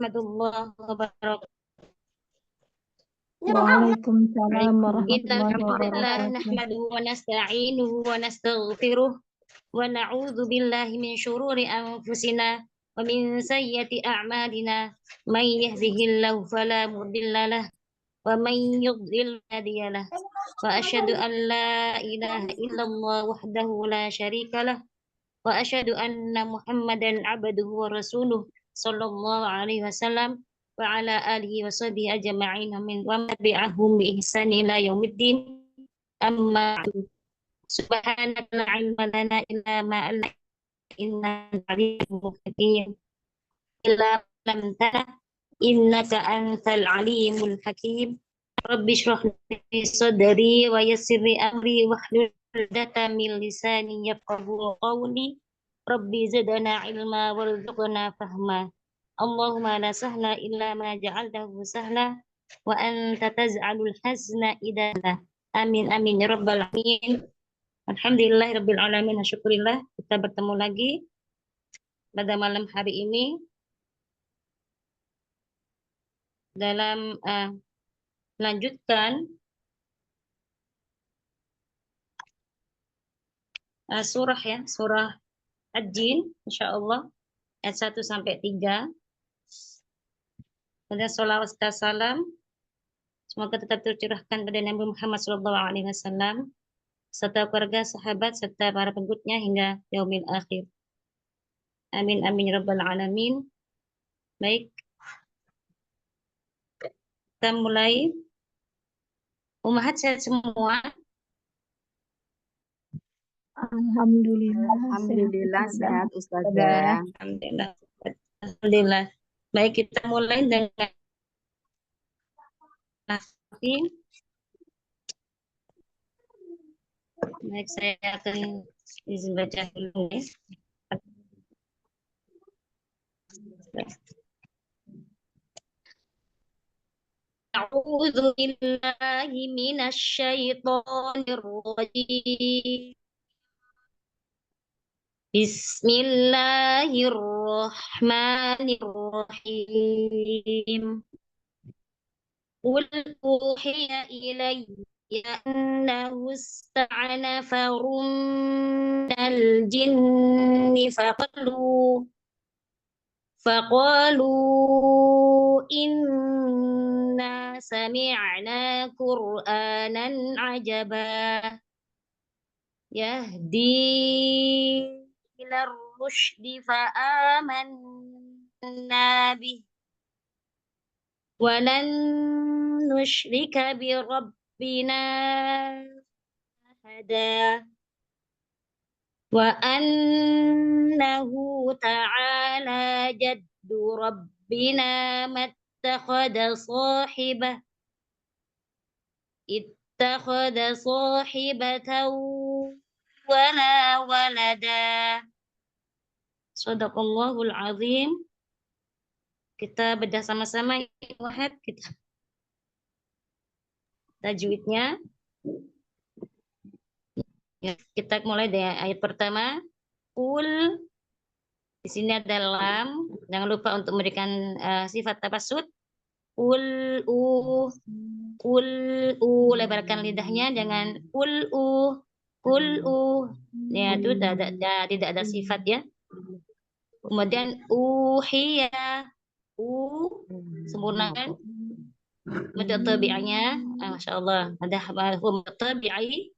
warahmatullahi wabarakatuh. Waalaikumsalam warahmatullahi Innal hamdalillah wabarakatuh. nahmaduhu wa nasta'inuhu wa nastaghfiruh wa na'udzu billahi min syururi anfusina wa min sayyiati a'malina. May yahdihillahu fala mudhillalah wa may yudlil fala hadiyalah. Wa asyhadu an la ilaha illallah wahdahu la syarikalah wa asyhadu anna Muhammadan abduhu wa rasuluh sallallahu alaihi wasallam wa ala alihi wa sahbihi ajma'in amin wa tabi'ahum bi ihsan ila yaumiddin amma ba'du. Subhanaka la ilma lana illa ma 'allamtana innaka alimul hakim illa lam tana innaka antal alimul hakim rabbi shrah li sadri wa yassir li amri wahlul 'uqdatam min lisani yafqahu qawli rabbi zidna ilma warzuqna fahma. Allahumma la sahla illa ma ja'altahu sahla wa anta taj'alul hazna idza amin amin ya rabbal alamin. Alhamdulillahirabbil alamin. Syukurillah kita bertemu lagi pada malam hari ini dalam melanjutkan surah Ad-Din insyaallah ayat 1 sampai 3. Dan sholawat serta salam semoga tetap tercurahkan pada Nabi Muhammad SAW serta keluarga, sahabat, serta para pengikutnya hingga yaumil akhir. Amin amin ya rabbal alamin. Baik, kita mulai. Ummahat sehat semua. Alhamdulillah sehat Ustazah. Alhamdulillah. Baik, kita mulai dengan nafsi. Baik, saya akan izin baca dulu ya. A'udzu billahi minasy syaithanir rajim. Bismillahirrahmanirrahim. Qul uhiya ilayya annahu ista'ana farun minal jinni faqalu inna sami'na qur'anan ajaba yahdi ilar rusydi fa'amanna bih walan nusyrika bi rabbina ahada wa annahu ta'ala jaddu rabbina mattakhadha sahibatan wala walada. Shadaqallahul azim. Kita bedah sama-sama kita tajwidnya. Ya, kita mulai dari ayat pertama. Qul, di sini ada lam. Jangan lupa untuk memberikan sifat tabassut. Qul lebarkan lidahnya, jangan qul ya, itu tidak ada sifat ya. Kemudian uhiya sempurnakan mad tabi'anya. Masya Allah, ada huruf tabi'i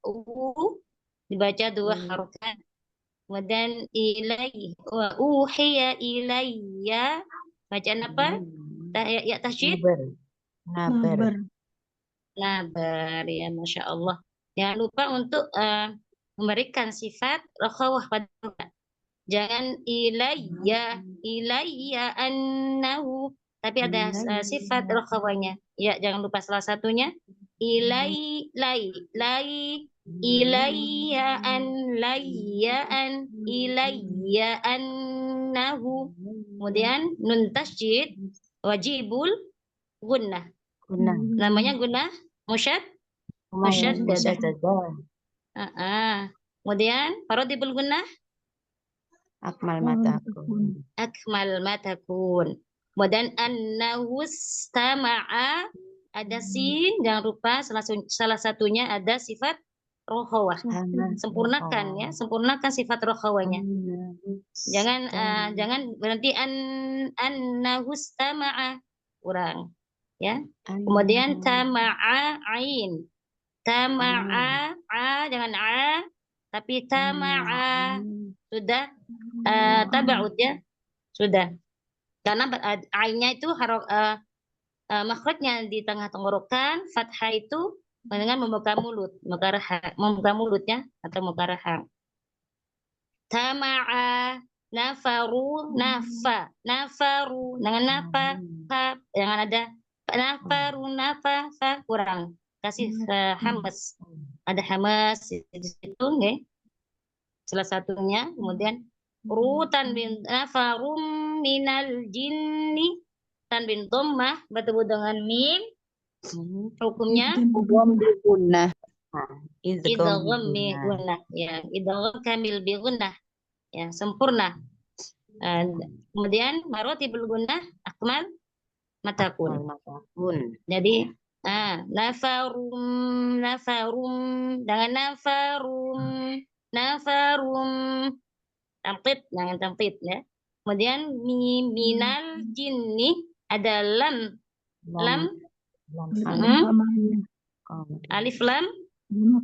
dibaca 2 harokat. Kemudian uhiya ilayya, bacaan apa? Ya tasydid. Nabar ya, Masya Allah. Jangan lupa untuk memberikan sifat rakhawah pada jangan ilayya annahu, tapi ada sifat rakhawahnya. Ya, jangan lupa salah satunya ilayya annahu. Kemudian nun tasydid wajibul gunnah. Namanya gunnah musyaddadah. Kemudian faradibul gunnah akmal matakun. Kemudian annahustama'a ada sin, jangan lupa salah satunya ada sifat rokhawah. Sempurnakan ya, sempurnakan sifat rokhawahnya. Jangan berhenti annahustama'a, kurang ya. Kemudian tama'a ain. Tama'a jangan a, tapi tama'a sudah tabaut ya. Sudah. Karena ainnya itu makhrajnya di tengah tenggorokan, fathah itu dengan membuka mulut, membuka mulutnya atau membuka rahang. Tama'a nafaru nafaru dengan nafa jangan ada nafaru nafa kurang, kasih hamas, ada hamas di situ nggih, salah satunya. Kemudian tanwin nafarum minal jinni, tanwin dhammah bertemu dengan mim, hukumnya idgham bi gunnah ya, idgham kamil bi gunnah ya, sempurna. Kemudian marotibul gunnah akmal matakun. Jadi nafarum dengan nafarum tamqid, jangan tamqid ya. Kemudian minal jinni ada lam alif lam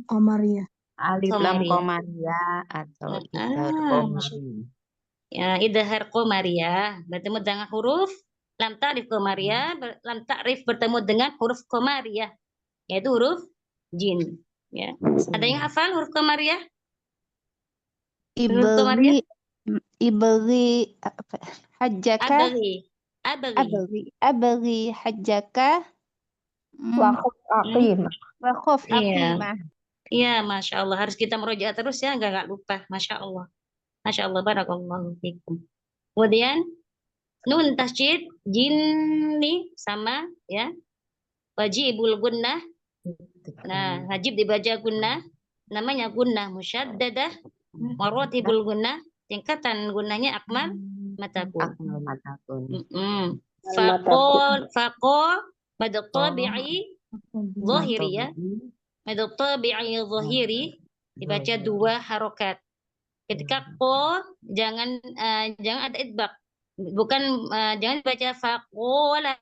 Qamariyah. Alif lam qamariyah atau idhar qamari. Ya, idhar qamariyah bertemu dengan huruf lam ta'rif qamariyah, lam ta'rif bertemu dengan huruf qamariyah, yaitu huruf jin. Ya. Ada yang hafal huruf qamariyah? Ibri hajjaka abri hajjaka Waqaf aqimah. waqaf Iya. aqimah. Iya, Masya Allah. Harus kita merujuk terus ya, nggak lupa. Masya Allah. Masya Allah, barakallahu fikum. Kemudian, nun tasydid, jinni sama ya. Wajibul gunnah. Nah, wajib dibaca gunnah. Namanya gunnah musyaddadah. Marotibul gunnah. Tingkatan gunnahnya akmal matakun. Faqol mad tabi'i zahiri ya. Mad tabi'i zahiri dibaca 2 harokat. Ketika jangan ada idbaq. Bukan jangan dibaca faqola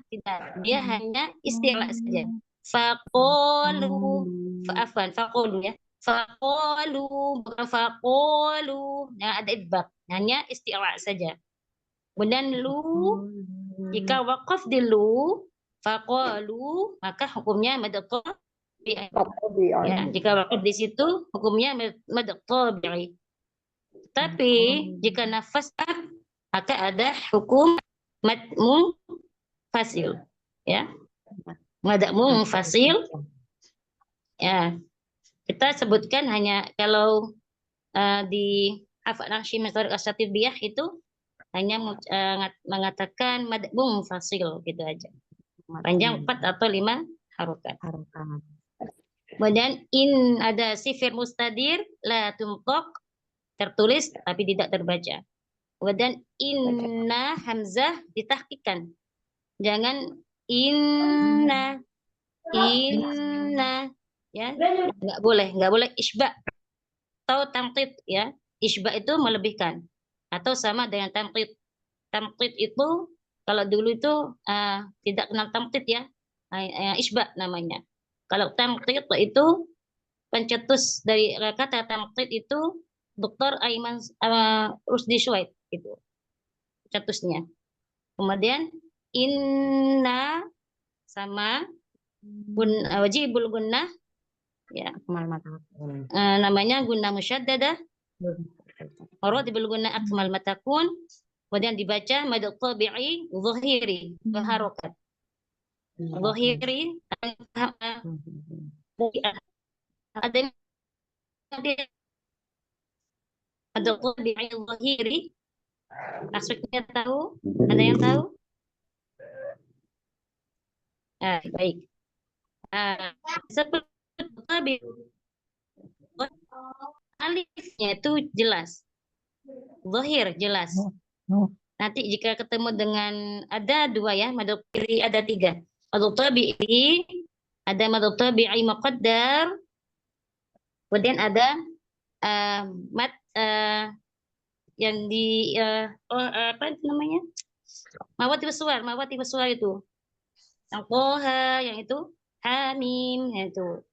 tidak. Dia hanya istilah saja. Faqolu ya. Faqolu bukan faqolu. Jangan ada idbaq. Hanya istilah saja. Kemudian jika waqaf di faqalu, maka hukumnya mad tabi'i. Ya, jika waqaf di situ hukumnya mad tabi'i. Tapi jika nafas maka ada hukum mad munfasil. Ya. Mad munfasil. Ya. Kita sebutkan hanya kalau di hafal naqshi metode asatibiyah itu hanya mengatakan mad munfasil gitu aja. Panjang 4 atau 5 harokat. Kemudian ada sifir mustadir la tuntok, tertulis tapi tidak terbaca. Kemudian inna hamzah ditahqiqkan. Jangan inna ya, nggak boleh isba atau tamqid ya. Isba itu melebihkan atau sama dengan tamqid. Tamqid itu kalau dulu itu tidak kenal tamqid ya, isba namanya. Kalau tamqid itu pencetus dari kata tamqid itu Dr. Aiman Rusdi Syuaib itu cetusnya. Kemudian inna sama wajibul gunnah ya, namanya gunnah musyaddadah, maratibul gunnah akmal matakun. Kemudian dibaca mad tabi'i zahiri berharokat. Zahiri ada mad tabi'i zahiri, maksudnya tahu? Ada yang tahu? Baik. Seperti alifnya itu jelas. Zahir jelas. Nanti jika ketemu dengan ada dua ya, mad tabi'i ada tiga. Mad tabi'i, ada mad tabi'i muqaddar, kemudian ada mad yang di apa itu namanya? Mawati besar itu. Yang Toha, yang itu Hamim, itu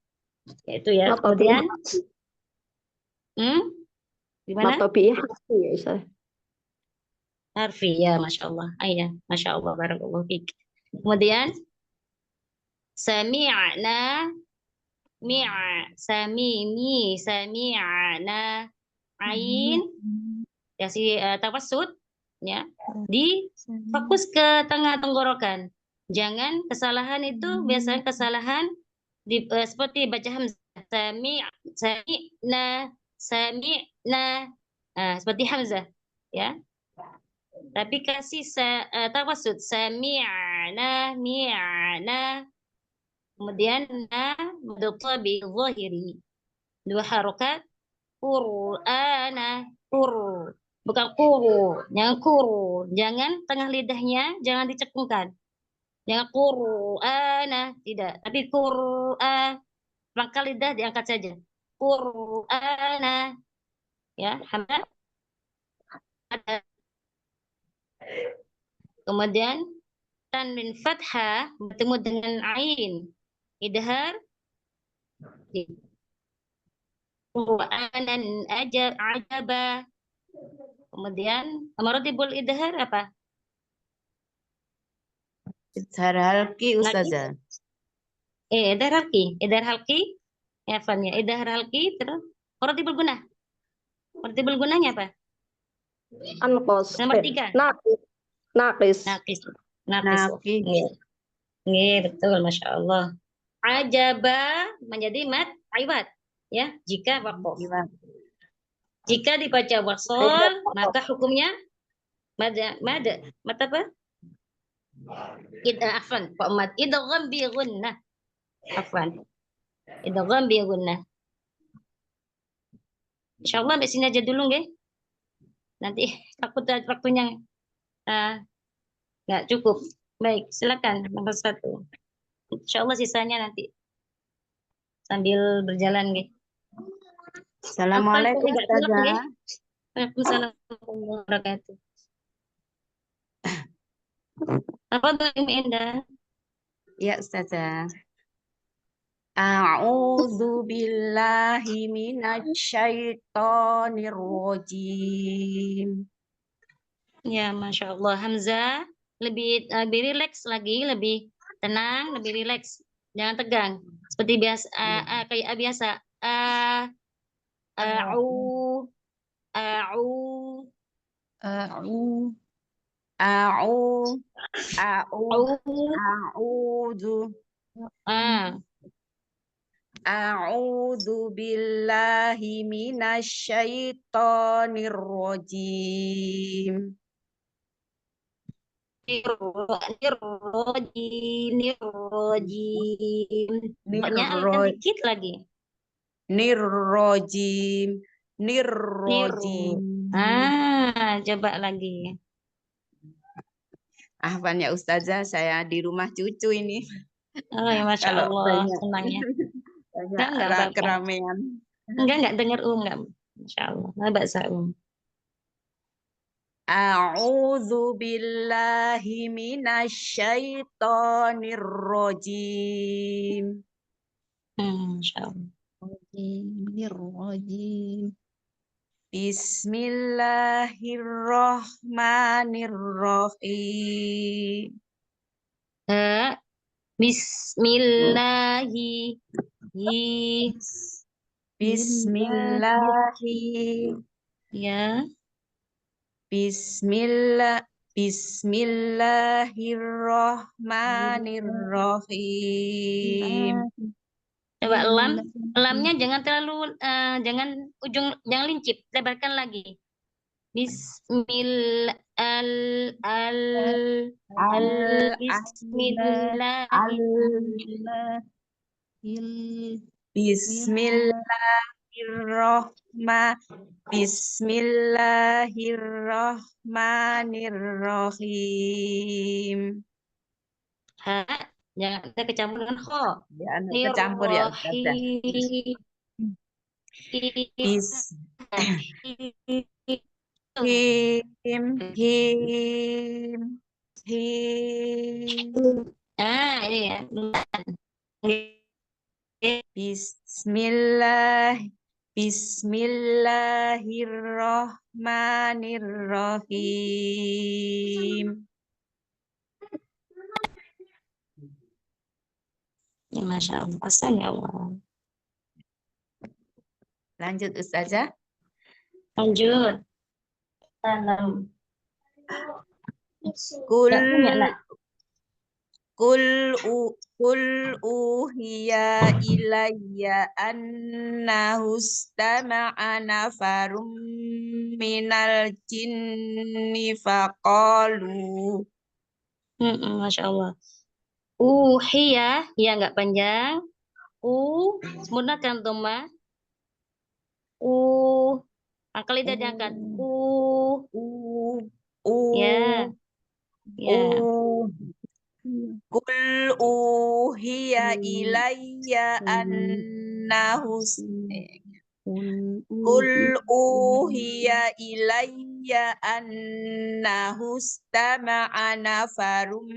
ya. Mad Kemudian tabi'i gimana? harfi ya Ustaz. Harfi ya, masya Allah. Iya, masya Allah, barakallahu fiik. Kemudian sami'na, sami'na, ain, ya si tawassut, ya, di fokus ke tengah tenggorokan. Jangan kesalahan itu biasanya kesalahan seperti baca hamzah. Sami'na, seperti hamzah, ya. Tapi kasih tawassut, mi'na. Kemudian mad tabi'i zahiri. Dua harokat, Qur'ana, bukan kuru, jangan kuru, jangan tengah lidahnya jangan dicekungkan, jangan Qur'ana, tidak, tapi Qur'an, pangkal lidah diangkat saja, Qur'ana, ya, hamzah ada. Kemudian tanwin fathah bertemu dengan ain, idhar, Qur'anan ajaba. Kemudian maratibul idhar apa? Izhar halqi Ustazah. Idhar halqi, ya Fan ya, idhar halqi, terus maratibul gunah. Maratibul gunahnya apa? Anqos. Nomor 3. Naqis. Naqis. Naqis. Iya, betul, masya Allah. Ajaba menjadi mad iwad, ya, jika waqaf. Jika dibaca wasol, maka hukumnya mad apa? Afwan, Pak Mat. Idgham bi gunnah. Afwan. Idgham bi gunnah. Insyaallah sampai sini aja dulu nggih. Nanti takut waktunya nggak cukup. Baik, silakan nomor 1. Insyaallah sisanya nanti sambil berjalan nggih. Assalamualaikum Ustazah. Waalaikumsalam warahmatullahi wabarakatuh. Apa tuh Indah? Ya Ustazah. A'udzu billahi minasyaitonir rajim. Ya, masya Allah. Hamzah lebih rileks lagi, lebih tenang, lebih rileks. Jangan tegang. Seperti biasa, kayak biasa. A'u, A'udzu A'udzu billahi minasyaitonir rajim. Nirrojim. Pokoknya alkan dikit lagi. Nirrojim. Coba lagi. Afwan ya Ustazah, saya di rumah cucu ini. Oh ya, masya Kalau Allah, banyak, senangnya. banyak Enggak keramaian. Enggak dengar enggak. Masya Allah. Nggak bahasa A'udzu billahi minasyaitonir rajim. Masya Allah. Bismillahirrahmanirrahim. Bismillahi. Bismillahi. Ya. Bismillahirrahmanirrahim. Coba lamnya jangan terlalu jangan lincip, lebarkan lagi. Bismillah Bismillah. Bismillahirrahmanirrahim. Ha, jangan ada kecampur dengan kho. Ya, kecampur ya Ustazah. Nirrohi. Bis him him him. Ini ya. Bismillahirrahmanirrahim. Ya, Masya Allah. Asal ya Allah. Lanjut Ustazah. Lanjut. Tanam. Kul Nggak punya, nak. Kul uhiya ilayya annahu istama'a nafarum minal jinni faqalu. Masya Allah. Uhiya, ya nggak panjang. Menggunakan dhamma. Kalau tidak diangkat. Ya, ya. Kul uhiya ilayya annahu Kul uhiya ilayya annahu istama'a nafarum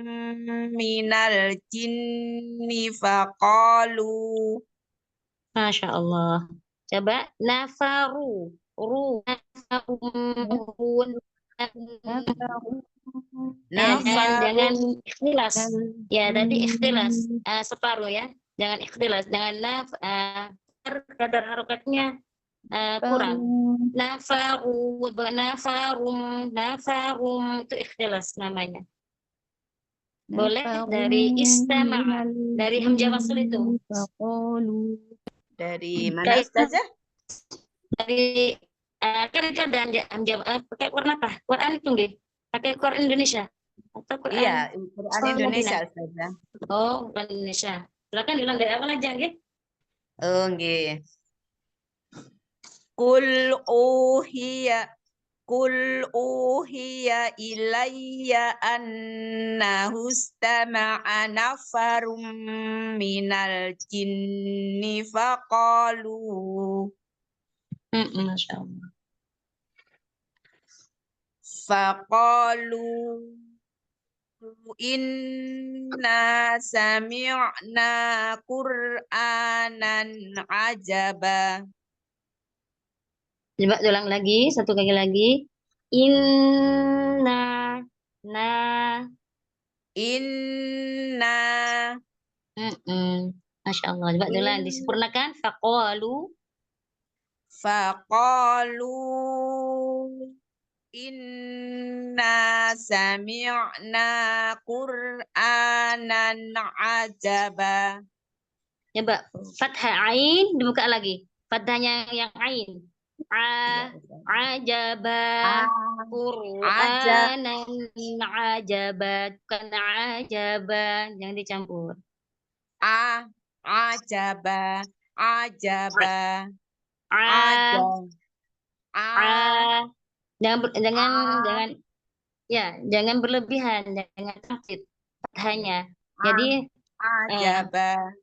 minal jinni faqalu. Masya Allah. Coba nafaru. Nafarun. Jangan ikhtilas. Ya, tadi ikhtilas. Separuh ya. Jangan ikhtilas. Jangan kadar harokatnya kurang. Nafarum itu ikhtilas namanya. Boleh dari istama'a, dari hamzah wasl itu. Dari mana Ustazah? Dari kan itu ada hamzah pakai Quran apa? Quran itu nggih. Pakai Quran Indonesia atau Quran? Iya, Quran Indonesia Ustazah. Oh, Quran Indonesia. Silakan diulang dari awal aja nggih. Oh, nggih. Kul uhiya ilayya annahu istama'a nafarum minal jinni faqalu. Masya Allah. Faqalu inna sami'na Qur'anan ajaba. Coba ulang lagi, satu kali lagi. Inna Inna Masya Allah. Coba ulang, disempurnakan. Faqalu inna sami'na Qur'anan ajaba. Coba fathah ain dibuka lagi. Fathahnya yang ain. Ajaba Qur'anan ajaba, bukan ajaba, jangan dicampur. Ajaba ajaba jangan berlebihan, jangan tankit fathahnya. Jadi ajaba.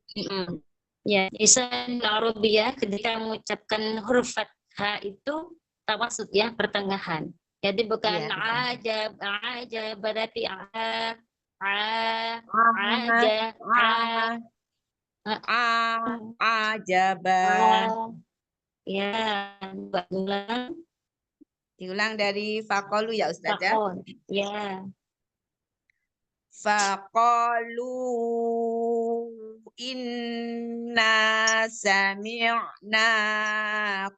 Ya, lisan Arabiyah ketika mengucapkan huruf fathah itu tawasud ya, pertengahan. Jadi bukan ajab berarti ajaba. Ya, ulang. Diulang dari faqalu ya Ustazah. Ya. Faqalu inna sami'na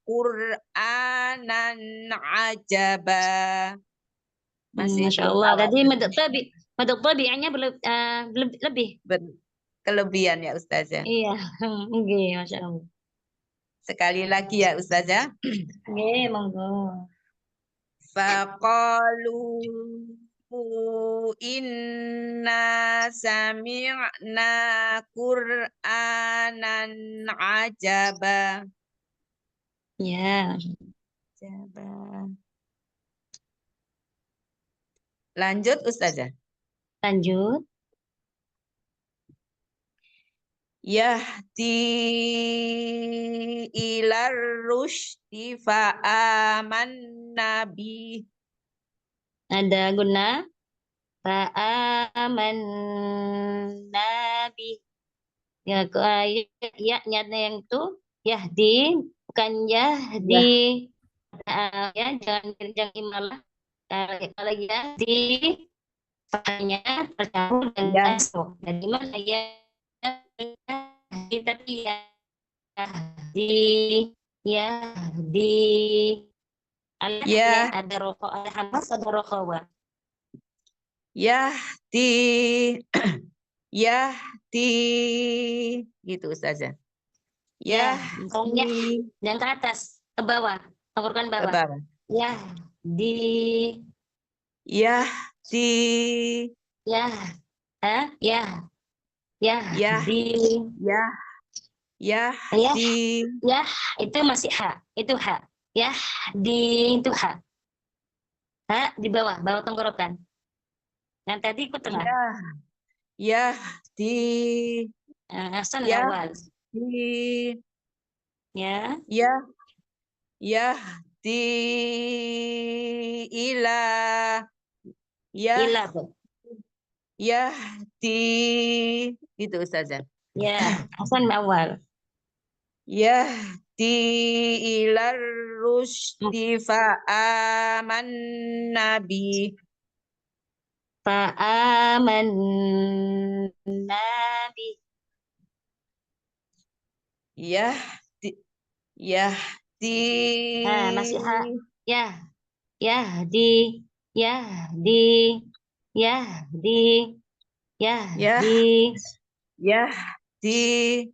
Qur'anan ajaba. Masya Allah. Jadi madhab tabi'annya lebih. Kelebihan ya Ustazah. Iya, okay, Masya Allah. Sekali lagi ya Ustazah. Oke, monggo. Faqalu inna sami'na Qur'anan ajaba. Ya, Jabah. Lanjut Ustazah. lanjut. Yahdi ilar rusydi fa'aman nabi. Ada guna. Fa'aman nabi. Ya, ya, nyata yang itu. Yahdi. Bukan Yahdi. Ya. Ya, jangan imalah. Kalau Yahdi. Fa'nya tercampur dengan Ya, asro. Jadi mana ya? Tapi ya. Di ya di ya ya, ada rokok, ada hamas, ada rokok. yahdi, yahdi, gitu Ustazah. Ya, Yahdi, bukannya dan ke atas, ke bawah, tenggorokan ke bawah. bawah. Ya di Yahdi, ya ya ya yah, di yah, ya yahdi, ya itu masih itu ya di itu di bawah, bawah tenggorokan. Yang tadi ikut tengah. yah, yahdi, Asal awal. yahdi, Ya, yah, yahdi, ilah, yah, ilah tuh. yahdi, gitu Ustazah. Ya, asal awal. Yahdi ilar rusdi fa'aman nabi. Fa'aman nabi. Yahdi, yahdi, Masih ya, ya di, ya di, ya di, ya yah, di. yahdi,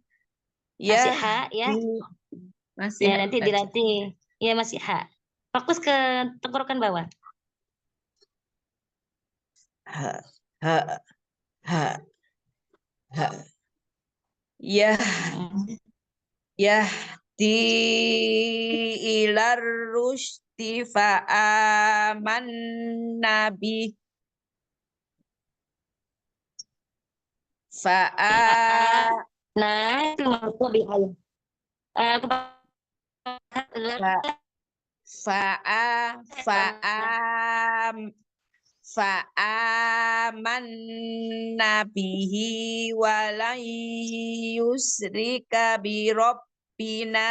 Masih ya. yahdi, masih Ya nanti Ustazah. dilatih. Ya masih Fokus ke tenggorokan bawah. Ha, ha, ha, ha. Yah, Hmm. yahdi ilar rusdi fa'aman nabi. Ya, Fa'a nah itu mau ayah. fa- fa'a fa'am fa'aman nabihi walan yusrika bi rabbina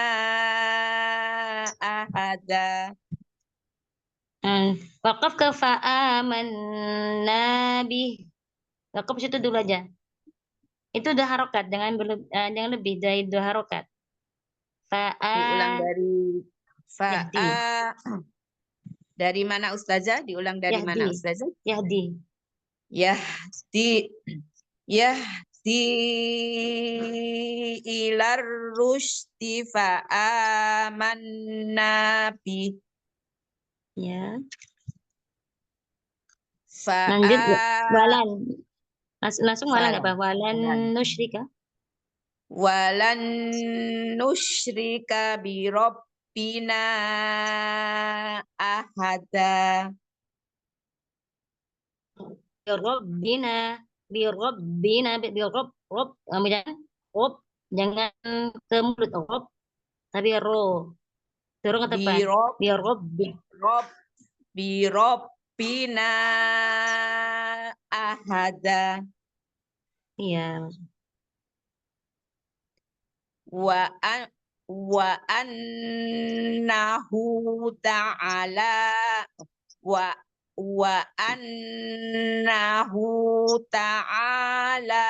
ahada. Wakaf ke fa'aman nabi. Wakaf situ dulu aja. Itu udah harokat, jangan lebih dari dua harokat. Diulang Fa'a dari Yahdi, fa'a dari mana Ustazah? Diulang dari mana Yahdi, Ustazah? Yahdi. Yahdi, yahdi ilar rusdi fa'amanna bi Ya, lanjut ya. fa'a Walan. Langsung walan nggak falan apa? Walan falan nusyrika. walan nusyrika bi rabbina ahada. Birobbina, birobbina, birob, rob. Jangan ke mulut rob, tapi turun ke Bi depan. rob Birobbi. rob bi rabbina ahada. Iya. Wa annahu ta'ala wa wa annahu ta'ala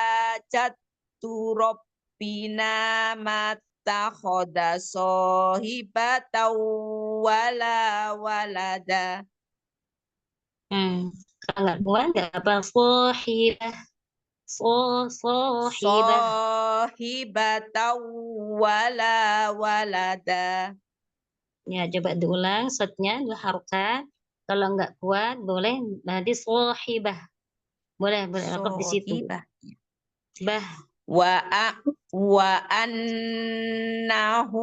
jattu rabbina matakhoda sohibata wala walada. Kalau nggak kuat nggak apa sohibah, sohibah. Sohibata wala walada. Ya, coba diulang shotnya dua harokat. Kalau nggak kuat, boleh nanti sohibah. Boleh, boleh rakam di situ. Sohibah. Bah, wa annahu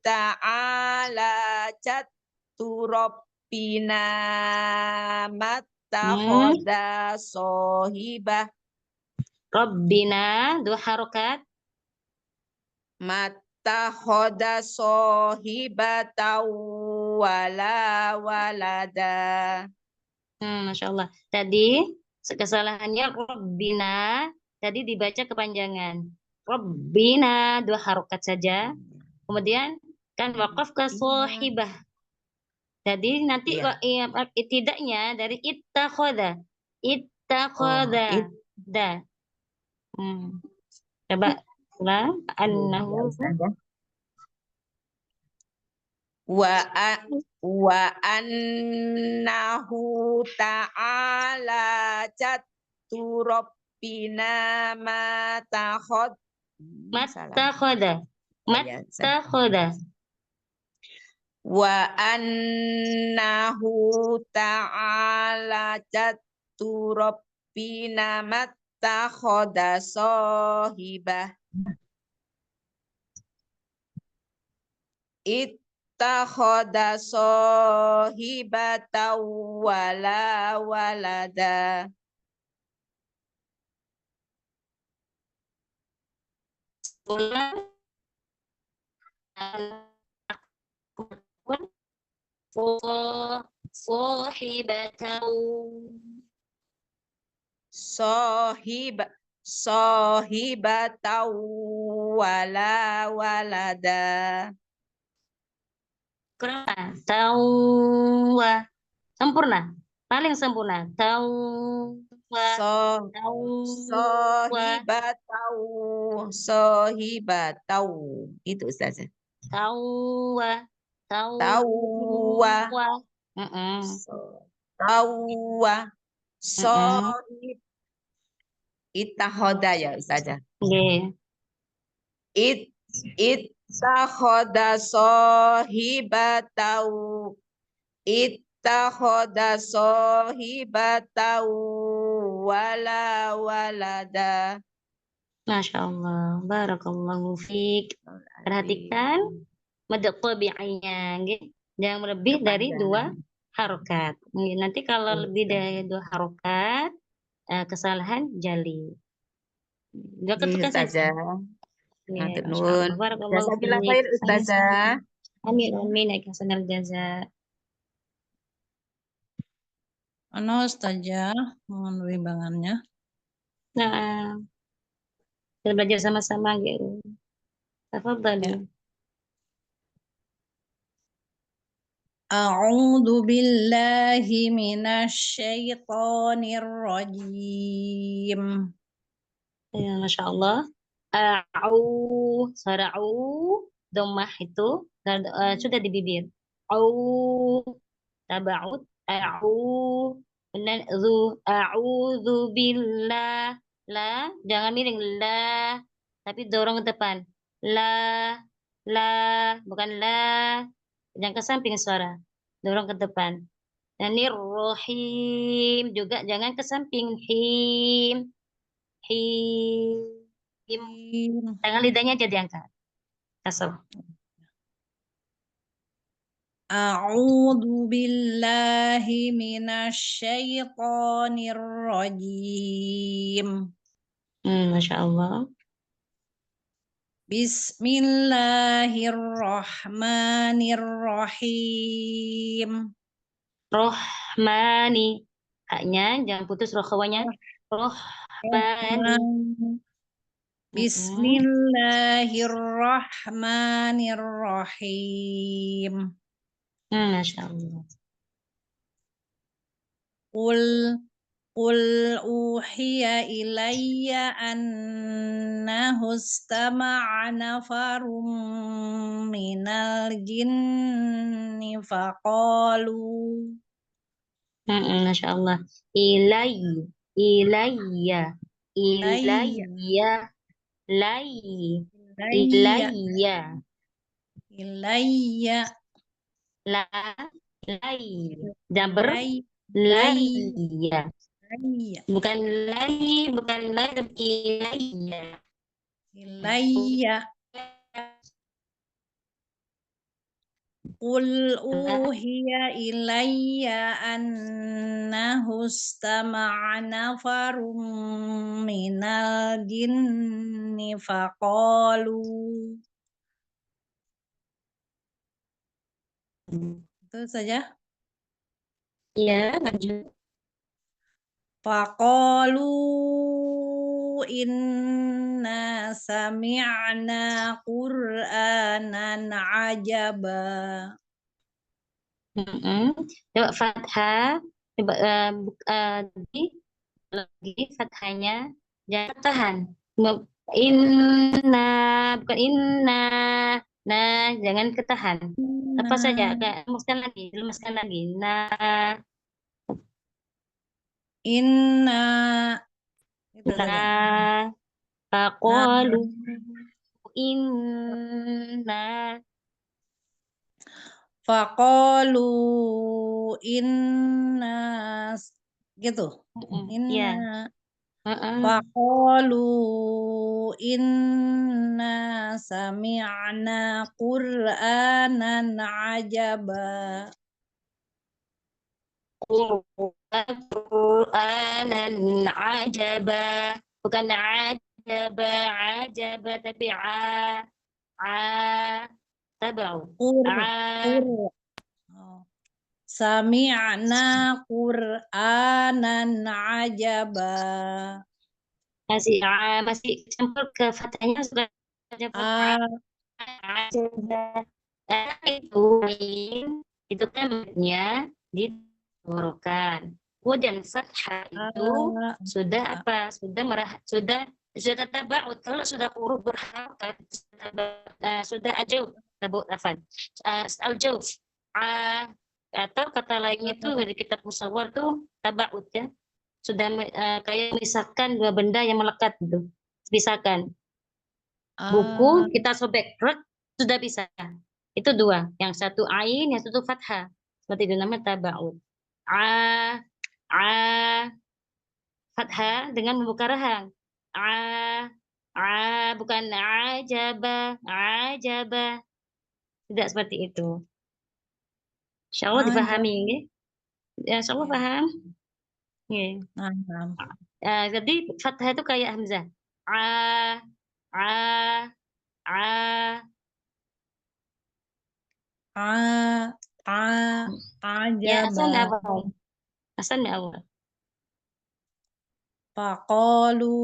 ta'ala jattu rabbina mattakhadha sahibah Rabbina dua harokat. mattakhadha sahibatan wala walada. Masya Allah. Tadi kesalahannya Rabbina. Tadi dibaca kepanjangan. Rabbina dua harokat saja. Kemudian kan wakaf ke sohibah. Jadi nanti tidaknya dari ittakhoda. Ittakhoda. Da. Coba ulang. Annahu. Wa annahu ta'ala jattu rabbina mattakhadha wa annahu ta'ala jattu rabbina mattakhadha sahibah ittakhadha sahibatan wala walada. Sahibatan wala walada. Tauwa. Sempurna. Paling sempurna. Tauwa. Sohibatau. Itu Ustazah. Tauwa. Tauwa. Sohib. Ittahoda ya Ustazah. Ittahoda sohibatau. Ittahoda sohibatau wala walada. Masya Allah. Barakallahu fiik. Perhatikan mad tabi'iynya. Jangan lebih dari dua harokat. Nanti kalau lebih dari dua harokat, kesalahan jali. Dua ketukan saja. Barakallahu fiik. Ustazah. Amin amin ya hasanal jaza. Ustazah, mohon wimbangannya. Nah, kita belajar sama-sama gitu. Tafadhali. A'udzu billahi minasyaitonir rajim. Ya, Masya Allah. Sara'u, dhammah itu sudah di bibir. Taba'ud, a'udzu billah. La, jangan miring. La, tapi dorong ke depan. La, bukan la. Jangan ke samping suara. Dorong ke depan. Dan Rahim juga jangan ke samping. Him. Tangan lidahnya aja diangkat. Kasar. A'udzu billahi minasyaitonir rajim. Masya Allah. Bismillahirrahmanirrahim. Rohmani. Haknya jangan putus rohwanya. Rohmani. Bismillahirrahmanirrahim. Masya Allah. Qul uhiya ilayya annahu istama'a nafarum minal jinni faqalu. Masya Allah. Ilayya. Ilayya. La. Jaber. Layya. Bukan lay, tapi ilayya. ilayya. Qul uhiya ilayya annahu istama'a nafarum minal jinni faqalu. Itu saja. Iya, lanjut. Faqalu inna sami'na Qur'anan ajaba. Coba fathah, coba lagi fathahnya jangan tahan. Inna, bukan inna, nah jangan ketahan. Apa saja, lemaskan lagi. Nah, Inna itu saja. nah, Nah, faqalu inna. faqalu inna gitu. Inna Ya. faqalu inna sami'na Qur'anan ajaba. Qur'anan ajaba, bukan ajaba, ajaba tapi tabau. Qur Qur oh. Sami'na Qur'anan ajaba. Masih campur ke fathahnya sudah campur ajaba. Itu itu kan maknanya diturukan. Kemudian fathah itu sudah apa? Sudah tabaut. Kalau sudah huruf berharokat sudah ajaub tabut afan. Al-jauf. Atau kata lainnya itu dari kitab musawwar tuh tabaut ya. Sudah kayak memisahkan dua benda yang melekat itu. Pisahkan. Buku kita sobek rek sudah bisa. Itu dua. Yang satu ain, yang satu fathah. Seperti itu namanya tabaut. A a fathah dengan membuka rahang. A bukan ajaba. Tidak seperti itu. Insyaallah dipahami nggih. Ya, insyaallah paham. Nggih. Jadi fathah itu kayak hamzah. A a a ya Ajaba. Hasan awal. Faqalu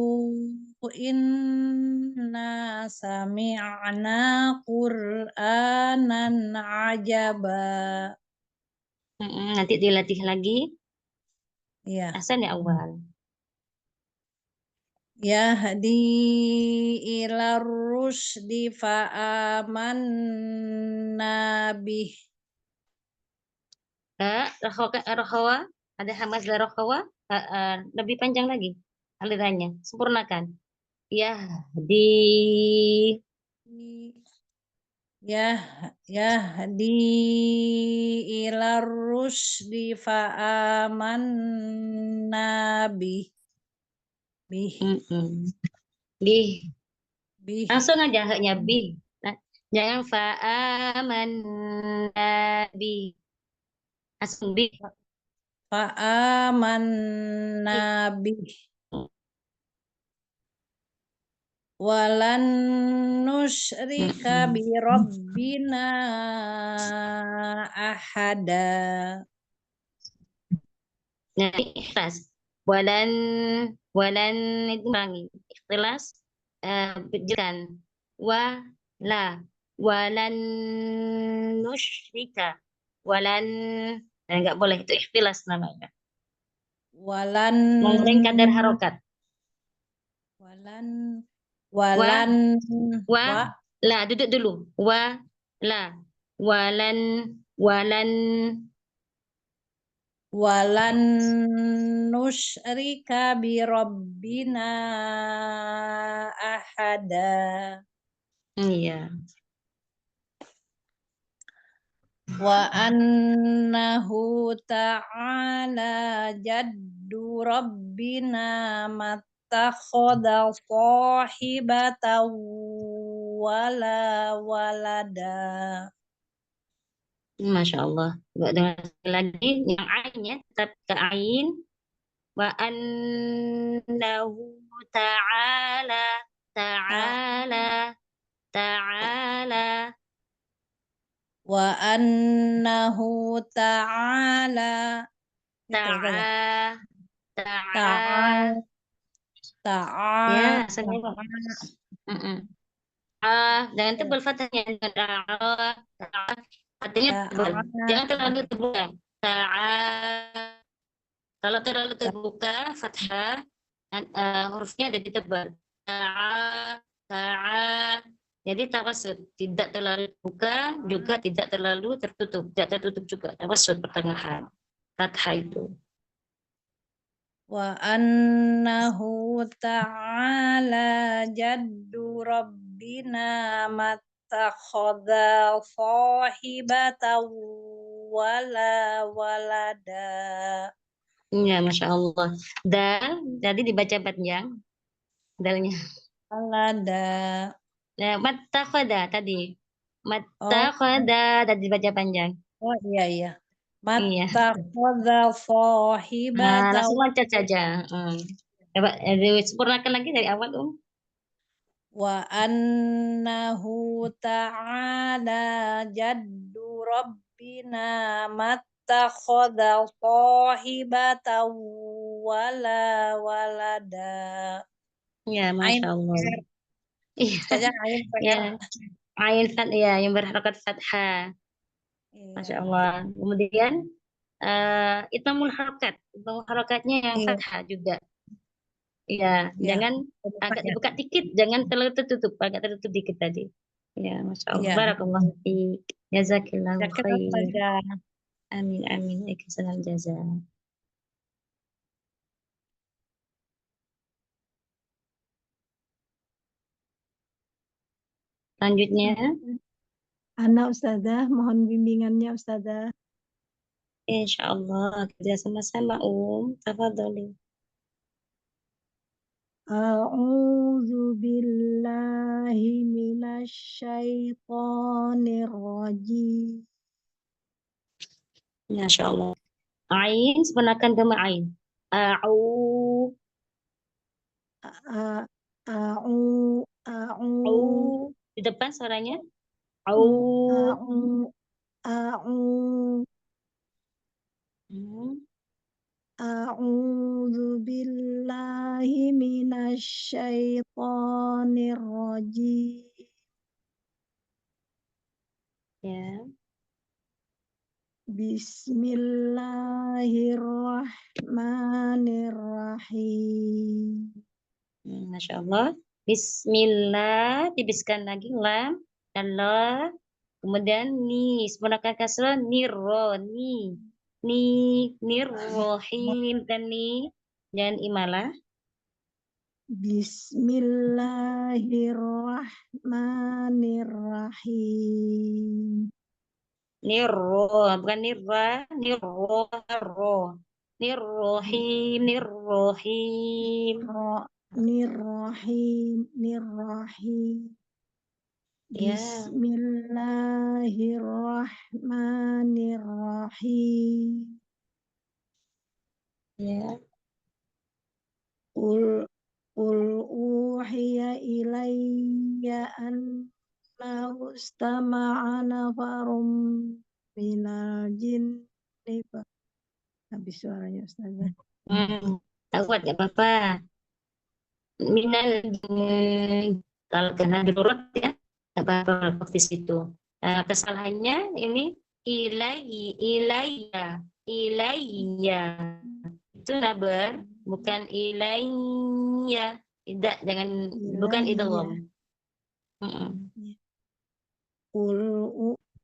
inna sami'na Qur'anan ajaba. Nanti dilatih lagi. Ya. Hasan awal. Yahdi ilar rusdi fa'amanna bih. Rohawa, ada hamzah rohawa, lebih panjang lagi alirannya, sempurnakan. Yahdi Yahdi ilar rusdi fa'amanna bih. Bih. Bih. Langsung aja haknya bih. Nah, jangan fa'aman bih. Langsung bih. Fa'amanna bih. Walan nusyrika bi rabbina ahada. Nah, ikhlas. Walan itu lagi. Ikhlas. Jelaskan. Walan nusyrika. Walan enggak boleh itu ikhtilas namanya. Walan Mengurangi kadar harokat. Duduk dulu. Walan nusyrika bi rabbina ahada. Iya. Wa annahu ta'ala jaddu rabbina mattakhadha sahibatan wala walada. Masya Allah. Coba dengar sekali lagi yang ain ya, tetap ke ain. Wa annahu ta'ala ta'ala ta'ala Wa annahu ta'ala. Ini ta'a ya. ta'a ya semua. Jangan tebal fathahnya dengan ta'a. Artinya tebal. Jangan terlalu terbuka. Ta'a. Kalau terlalu terbuka fathah hurufnya ada di tebal. Ta'a ta'a. Jadi tawasud, tidak terlalu buka, juga tidak terlalu tertutup, tidak tertutup juga. Tawasud pertengahan. Fathah itu. Wa annahu ta'ala jaddu rabbina mattakhadha sahibatan wala walada. Ya, Masya Allah. Dal, jadi dibaca panjang. Dalnya. Walada. Nah, mattakhadha tadi. Oh, Mattakhadha tadi dibaca panjang. oh iya iya. Iya. Mattakhadha Nah, sahibatan langsung loncat saja. Coba disempurnakan lagi dari awal, wa annahu ta'ala jaddu rabbina mattakhadha sahibatan wala walada. Ya, Ain Masya Allah. Iya, saja ain ya. PR. Ain ya, yang berharokat fathah. Masya Iya. Allah. Kemudian itmamul harokat. Itmamul harokatnya yang Iya, fathah juga. Iya, iya. jangan agak dibuka dikit, jangan terlalu tertutup, agak tertutup dikit tadi. Ya, Masya Allah. Iya. Barakallahu fiik. Jazakillahu Jazakallah khair. saja. Amin, amin. Iksanal jaza. Selanjutnya, Ana Ustazah, mohon bimbingannya Ustazah. insya Allah kita sama-sama Tafadholi. A'udzu billahi minasy syaithanir rajim. Masya Allah. Ain, sebenarkan dhamma ain. A'u, A- A'u a'u au. Di depan suaranya. Au. a'u a'u Hmm, A'udzu billahi minasy syaithanir rajim. Ya. Bismillahirrahmanirrahim. Masya Allah. Bismillah, tibiskan lagi lam dan la. Kemudian ni, sempurnakan kasrah nirro, ni, nirrohim dan ni. Jangan imalah. Bismillahirrahmanirrahim. Nirro, bukan nirra, nirro, ro. Nirrohim, nirrohim. Nirrahim. Ya, Bismillahirrahmanirrahim. ya. Qul uhiya ilayya annahu istama'a nafarum minal jinni. Habis suaranya Ustazah. Tak kuat, gak apa-apa. Minal kalau kena darurat ya, gak apa-apa di situ. Kesalahannya ini ilayya, itu nabar, bukan ilayya. Tidak, jangan, bukan idgham. Qul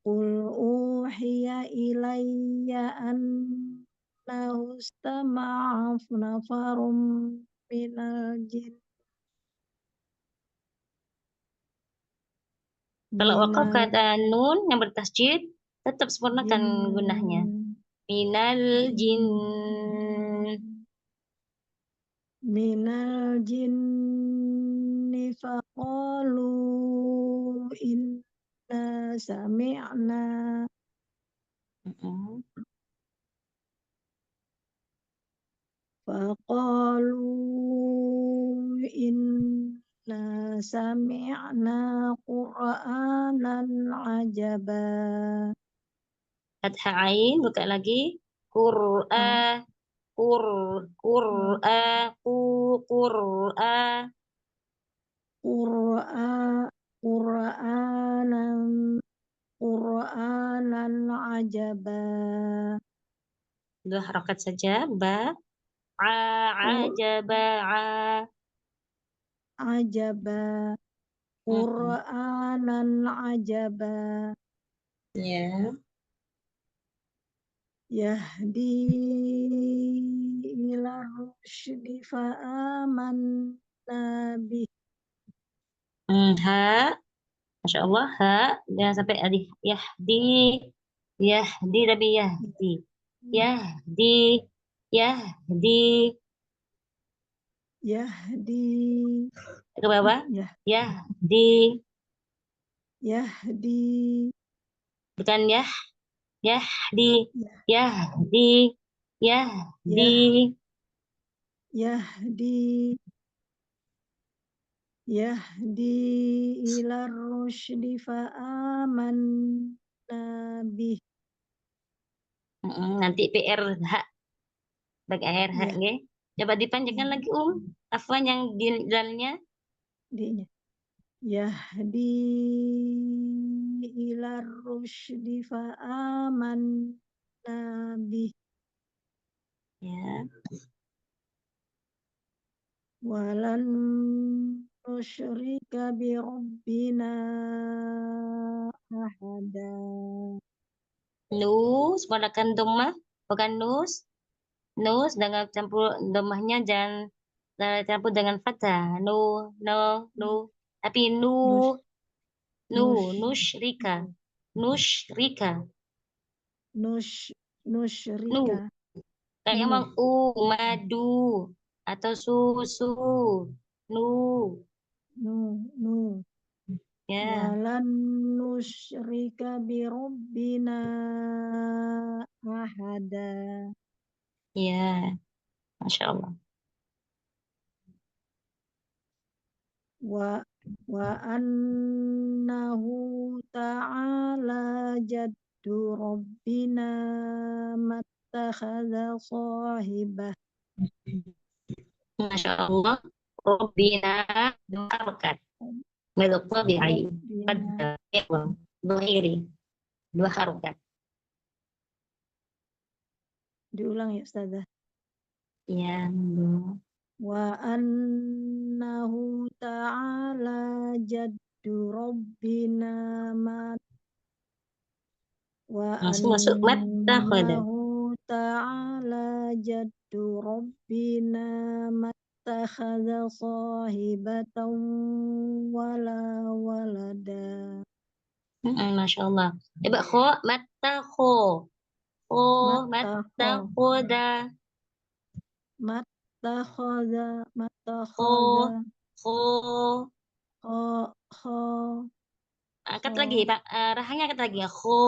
uhiya ilayya annahu istama'a nafarum minal jin. Kalau wakaf kata nun yang bertasjid, tetap sempurnakan gunahnya. Minal jin. minal jinni faqalu inna sami'na Mm-mm. faqalu inna sami'na qur'anan ajaba. Fathah ain, buka lagi. Qur'a, qur'a, qur'a. Qur'anan Qur'anan ajaba. Dua harokat saja. Ba, ajaba, Ajaba. Mm-mm. Qur'anan ajaba. Ya. Yahdi ila rusydi fa'amanna bih. Ha, Masya Allah, ha. Jangan sampai alif. Yahdi, yahdi, tapi yahdi. Yahdi, yahdi. Yahdi. Ke bawah. Ya, Yahdi. Yahdi. Bukan yahdi. Ya, Yahdi, yahdi. Yahdi. Yahdi ila rusydi fa'amanna bih. Nanti PR hak. Bagi akhir hak. Ya, Nggih. Coba dipanjangkan lagi, Afwan yang di dalamnya. dinya. Yahdi ila rusydi fa'amanna bih. Ya. Walan nusyrika bi rabbina ahada. Nus, menggunakan dhammah, bukan nus. Nus dengan campur dhammahnya jangan campur dengan fathah. Nu, no, nu. Tapi Nus, nus, nusyrika. Nusyrika. nus, Nu. nusyrika. Kayak Nu, emang madu atau susu. Nu. nu, nu. Ya, Walan nusyrika bi rabbina ahada. ya. Masya Allah. Wa annahu ta'ala jaddu rabbina mattakhadha sahibah. Masya Allah. Rabbina dua harokat. Milik tabi'i. Rabbina. Pada ikhwan. Dhuhiri. Dua harokat. Diulang ya Ustazah. Ya. Wa annahu ta'ala jaddu rabbina wa Langsung masuk mattakhadha. annahu ta'ala jaddu rabbina mattakhadha sahibatan wala walada. Masya Allah. Coba kho, matta kho. Kho, matta Mattakho khoda. mattakhadha Kho, mattakhadha kho. kho kho Angkat kho lagi, Pak. Rahangnya angkat lagi ya. Kho.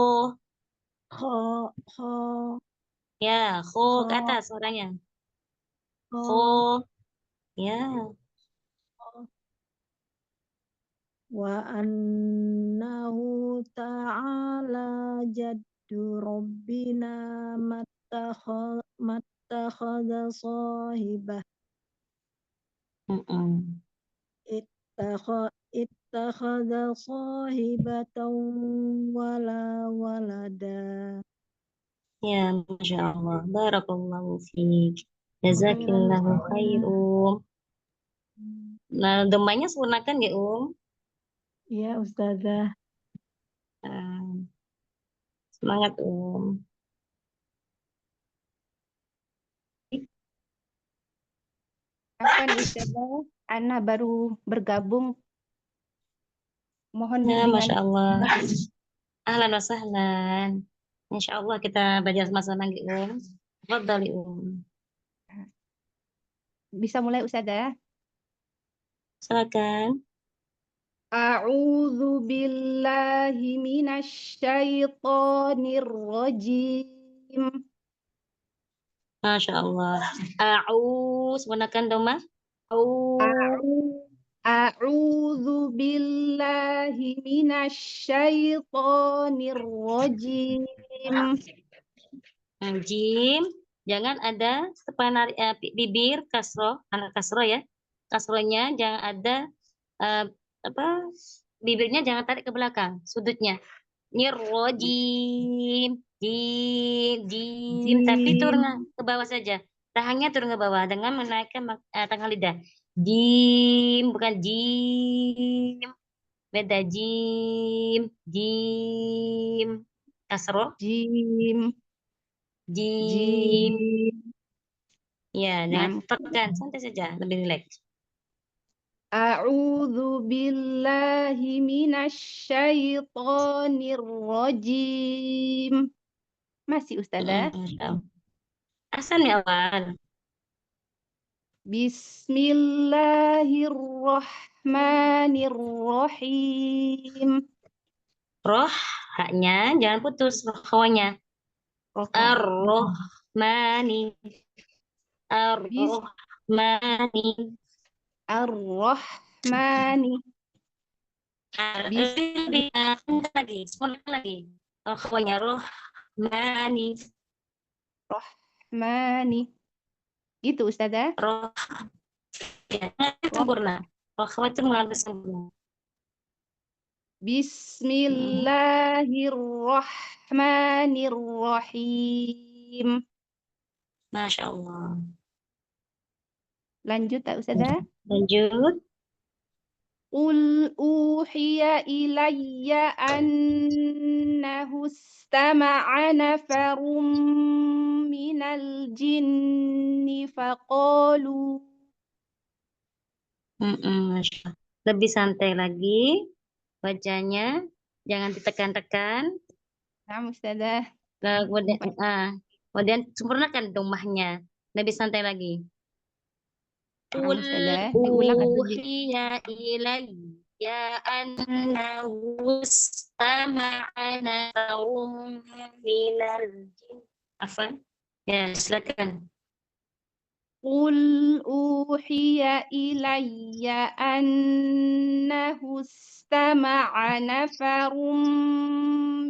kho kho Ya, kho ke kho atas suaranya. Kho. kho Ya. wa annahu ta'ala jaddu rabbina mattakhadha sahibah Mm-mm. ittakhadha sahibatan wala walada. Ya, Masya Allah. Barakallahu fiik. Khairan Jazakillahu Ustazah. khairum. Nah, demanya sempurnakan ya, Iya Ustazah. Ah, semangat, Afwan Ustazah, Ana baru bergabung. Mohon Ya, bimbingan. Masya Allah. Ahlan wa sahlan. Insya Allah kita belajar sama-sama, Tafadhali, Bisa mulai Ustazah? Silakan. A'udzu billahi minasyaitonir rajim. Masya Allah. A'us, gunakan doma. A'udzu billahi minasyaitonir rajim. Jim, jangan ada sepanari bibir kasroh, anak kasroh ya. Kasrohnya jangan ada apa? Bibirnya jangan tarik ke belakang, sudutnya. Nirrojim, jim, tapi turun ke bawah saja. Tahannya turun ke bawah dengan menaikkan tengah lidah. Jim, bukan jim. Beda jim. Kasroh. Jim. Jim. Ya, jangan Nah, tekan, santai saja, lebih rileks. A'udzu billahi minasyaitonir rajim. Masih Ustazah? Asan ya awal. Bismillahirrahmanirrahim. Roh, haknya jangan putus rohnya. Ar-Rahmani. Ar-Rahmani. Ar-Rahmani. Lagi, sempurnakan lagi. Rohnya Rahmani. Rahmani. Gitu Ustazah? Roh. Ya, sempurna. Roh itu mengalami sempurna. Bismillahirrahmanirrahim. Masya Allah. Lanjut tak Ustazah? Lanjut. Qul uhiya ilayya annahu istama'a nafarum minal jinni faqalu. Masya Allah. Lebih santai lagi bacanya, jangan ditekan-tekan. Nah, Ustazah. Kemudian sempurnakan domahnya, lebih santai lagi. Qul Diulang atau uhiya ilayya annahu istama'a nafarum minal jin. Afwan. Ya, silakan. Qul uhiya ilayya annahu istama'a nafarum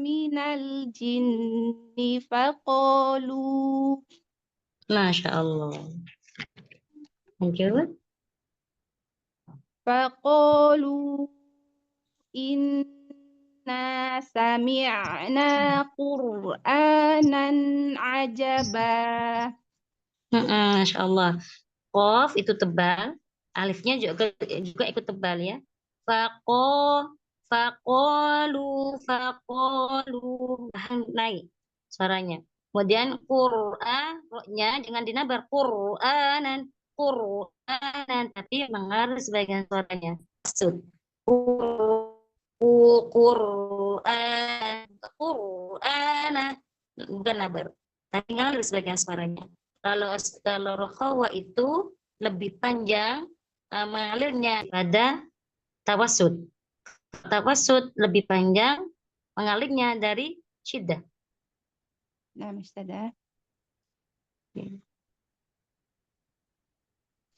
minal jinni faqalu. Masya Allah. Lanjut. Faqalu inna sami'na qur'anan ajaba. Masya Allah. Qaf itu tebal, alifnya juga ikut tebal ya. Faqalu, naik suaranya. Kemudian Qur'an, ro-nya jangan dinabar, Qur'anan, tapi mengalir sebagian suaranya. Maksud. Qur'ana, bukan nabar, tapi mengalir sebagian suaranya. Kalau rohawa itu lebih panjang mengalirnya pada tawasud. Tawasud lebih panjang mengalirnya dari syiddah. Nah, Ustazah.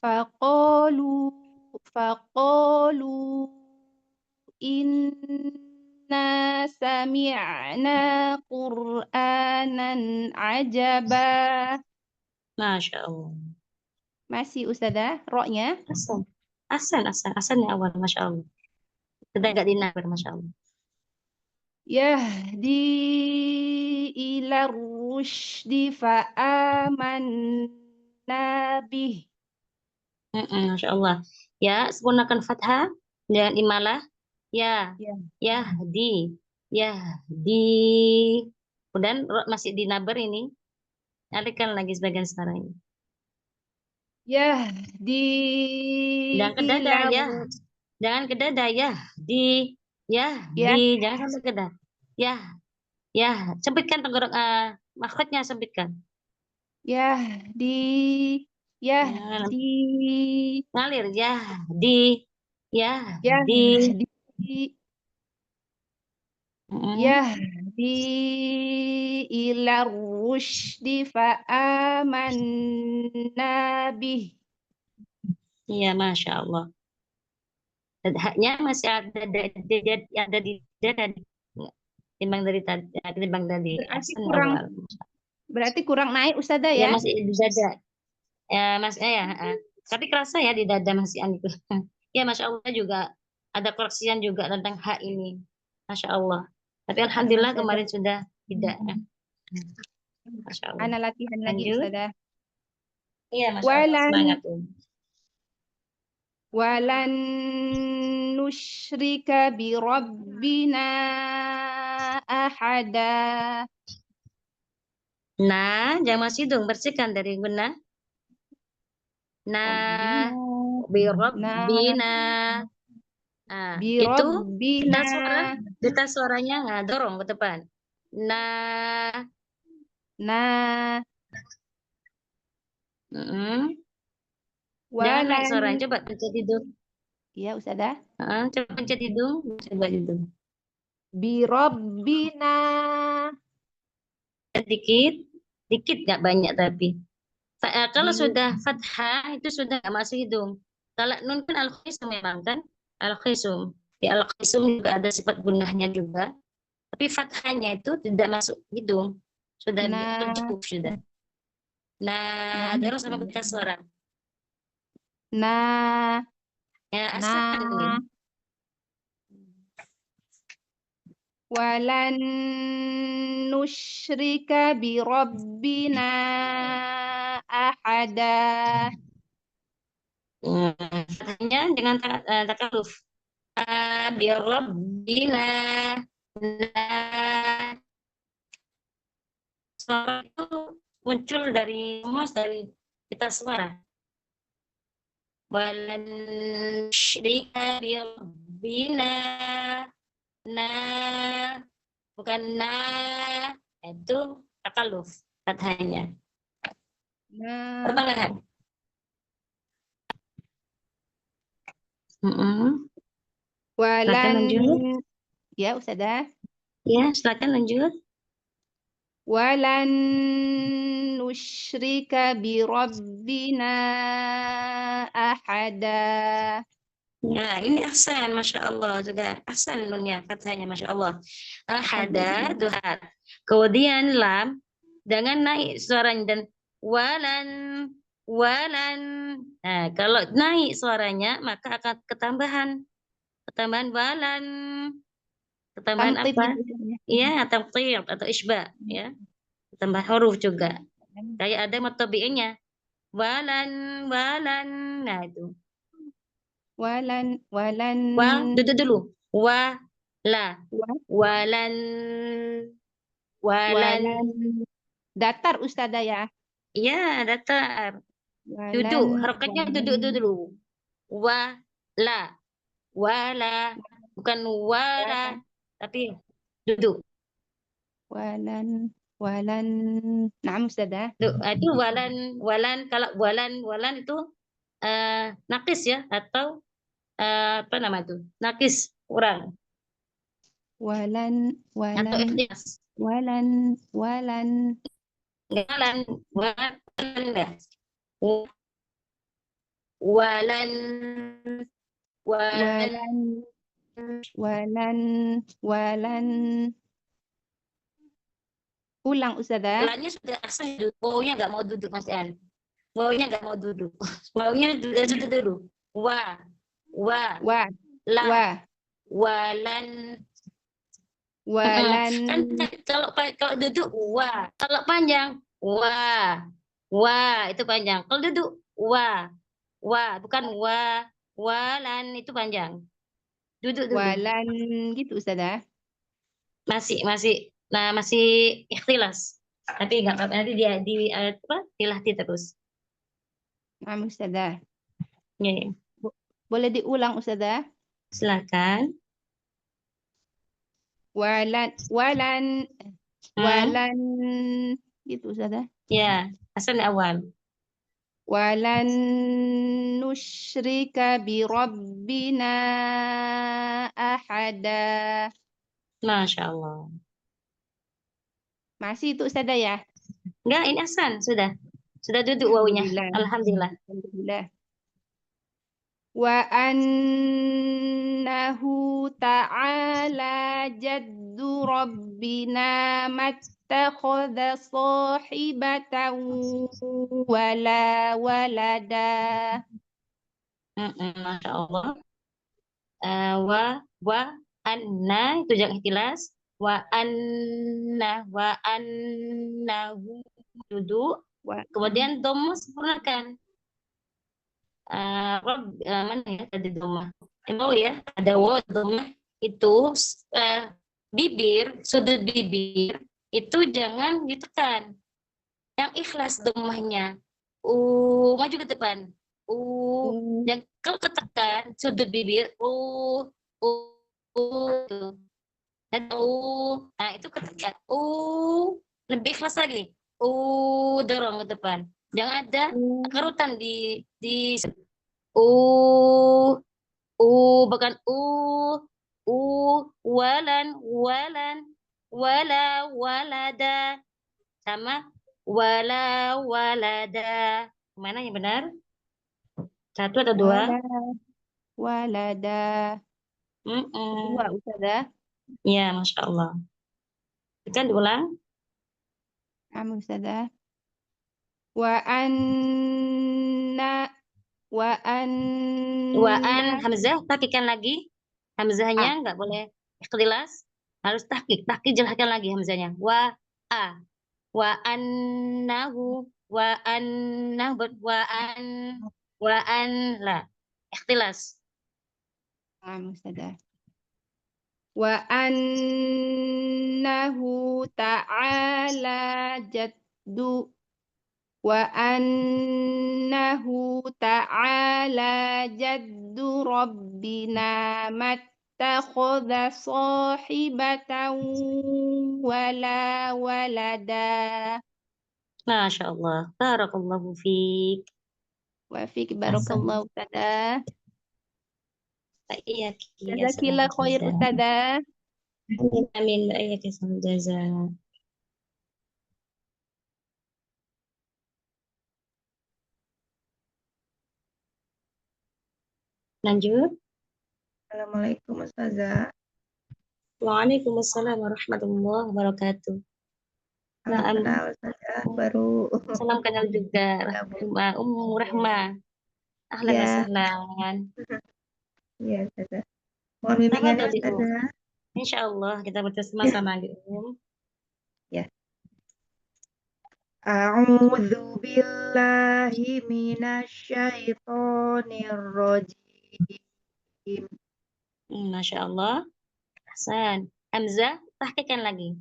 Faqalu inna sami'na qur'anan ajaba. Masya Allah. Masih Ustazah, ro-nya? Asan ya awal, Masya Allah. Kita nggak dinabar, Masya Allah. Yahdi ila rusydi fa'amanna bih. Masya Allah. Ya, sempurnakan fathah dengan imalah. Ya. Yahdi. Kemudian masih dinabar ini. Alihkan lagi sebagian suara ini. Yahdi Jangan ke dada ya. Jangan ke dada ya. Jangan sampai ke dada. Sempitkan tenggorok makhrajnya, sempitkan. Yahdi Yahdi. ngalir Yahdi. Yahdi. Yahdi ila rusydi fa'amanna bih. Iya, Masya Allah. Dan haknya masih ada di dada, timbang dari tadi, timbang tadi. Berarti Ahsan kurang awal. berarti kurang naik Ustazah Ya ya? masih di dada. Ya Mas tapi kerasa ya di dada Mas Ian itu. Ya Masya Allah juga ada koreksian juga tentang hak ini. Masya Allah. Tapi alhamdulillah Ustazah. kemarin sudah tidak. Masya Allah. Ana latihan lagi Lanjut. Ustazah. Iya Masya Allah, semangat tuh. Walan nusyrika bi rabbina ahada. Nah, jangan masih dong, bersihkan dari guna. Nah, birabbina. Nah, Bi itu rabbina. kita suaranya nggak dorong ke depan. Nah, Nah, jangan naik walan. suaranya, coba pencet hidung. Iya Ustazah. Coba pencet hidung, coba hidung. Bi rabbina. Dikit, dikit nggak banyak tapi. Kalau Bi- sudah fathah itu sudah nggak masuk hidung. Kalau nun kan al-khisum memang kan, al-khisum. Di al-khisum juga ada sifat gunahnya juga. Tapi fathahnya itu tidak masuk hidung. Sudah Nah. cukup sudah. Nah, terus sama buka suara. Nah, Ya, asal ini. walan nusyrika bi rabbina ahada. Fathahnya dengan takaluf. Biar Rabbina. Nah, suara itu muncul dari kita suara. Walan syirika bi rabbina. Nah, bukan nah, itu takaluf fathahnya. Nah, Pertengahan. Silakan walan lanjut. ya Ustazah. Ya, silakan lanjut. Walan nusyrika bi rabbina ahada. Nah, ini ahsan, Masya Allah. Juga ahsan nunnya, fathahnya, Masya Allah. Ahada, duha. Kemudian lam, dengan naik suaranya dan walan, walan. Nah, kalau naik suaranya, maka akan ketambahan walan. Ketambahan Tamtid apa? gitu ya. Iya, tamtid atau isba, ya. Tambah huruf juga. Kayak ada matobi'nya. Walan, walan. Nah, itu. Walan Duduk dulu. La. Walan. walan datar Ustazah ya. Iya, datar. Duduk. Walan Harokatnya duduk dulu. La. Wala. Bukan wala. Tapi duduk. walan Naam Ustazah. Itu walan. Kalau walan itu nakis ya. Atau apa nama itu? Nakis. Kurang. Walan Atau ikhtias. walan Walan. Walan. walan ulang Ustazah. Lanya sudah asal wawunya nggak mau duduk Mas An. Wawunya nggak mau duduk. Wawunya duduk dulu. La. Walan. Kan kalau duduk kalau panjang itu panjang. Kalau duduk bukan walan itu panjang. Duduk dulu. Walan gitu Ustazah. Masih ikhtilas. Tapi nggak apa-apa, nanti dia dilatih terus. Naam Ustazah. Ya. Boleh diulang Ustazah? Silakan. Walan gitu Ustazah. Ya, asal awal. Walan nusyrika bi rabbina ahada. Masya Allah. Masih itu Ustazah ya? Enggak, ini Hasan sudah. Sudah duduk wawunya. Alhamdulillah. Alhamdulillah. Alhamdulillah. Wa annahu ta'ala jaddu rabbina mattakhadha sahibatan wala walada. Masya Allah. Wa anna itu jangan ikhtilas. Wa annahu duduk. Wa Kemudian domo sempurnakan. Mana ya tadi doma? Mau ya, ada waw doma itu bibir, sudut bibir itu jangan ditekan. Yang ikhlas domahnya. Maju ke depan. Yang kalau ketekan sudut bibir, tuh. Dan nah itu ketekan. Lebih ikhlas lagi. Dorong ke depan. Jangan ada kerutan di bahkan walan wala walada sama wala walada. Mana yang benar? Satu atau dua? walada. Dua Ustazah. Ya, Masya Allah. Kan diulang. Amin Ustazah. Wa anna Hamzah tahqiqkan lagi. Hamzahnya nggak boleh ikhtilas, harus tahqiq jelaskan lagi hamzahnya. Wa annahu la ikhtilas. Ustazah. Wa annahu ta'ala jaddu rabbina mattakhadha sahibatan wala walada. Masya Allah. Barakallahu fiik. Wa fiik barakallahu Ustazah. Iya, Jazakillah khair Ustazah. Amin. Iya, jaza. Lanjut. Assalamualaikum Ustazah. Waalaikumsalam warahmatullahi wabarakatuh. Salam kenal Ustazah baru. Salam kenal juga. Ummu Rahma. Ahlan wa sahlan. Iya Ustazah. Mohon bimbingannya Ustazah. Insya Allah kita bersama-sama di Ya. A'udzu billahi minasyaitonir rajim. Masya Allah. Hasan. Hamzah, tahqiqkan lagi.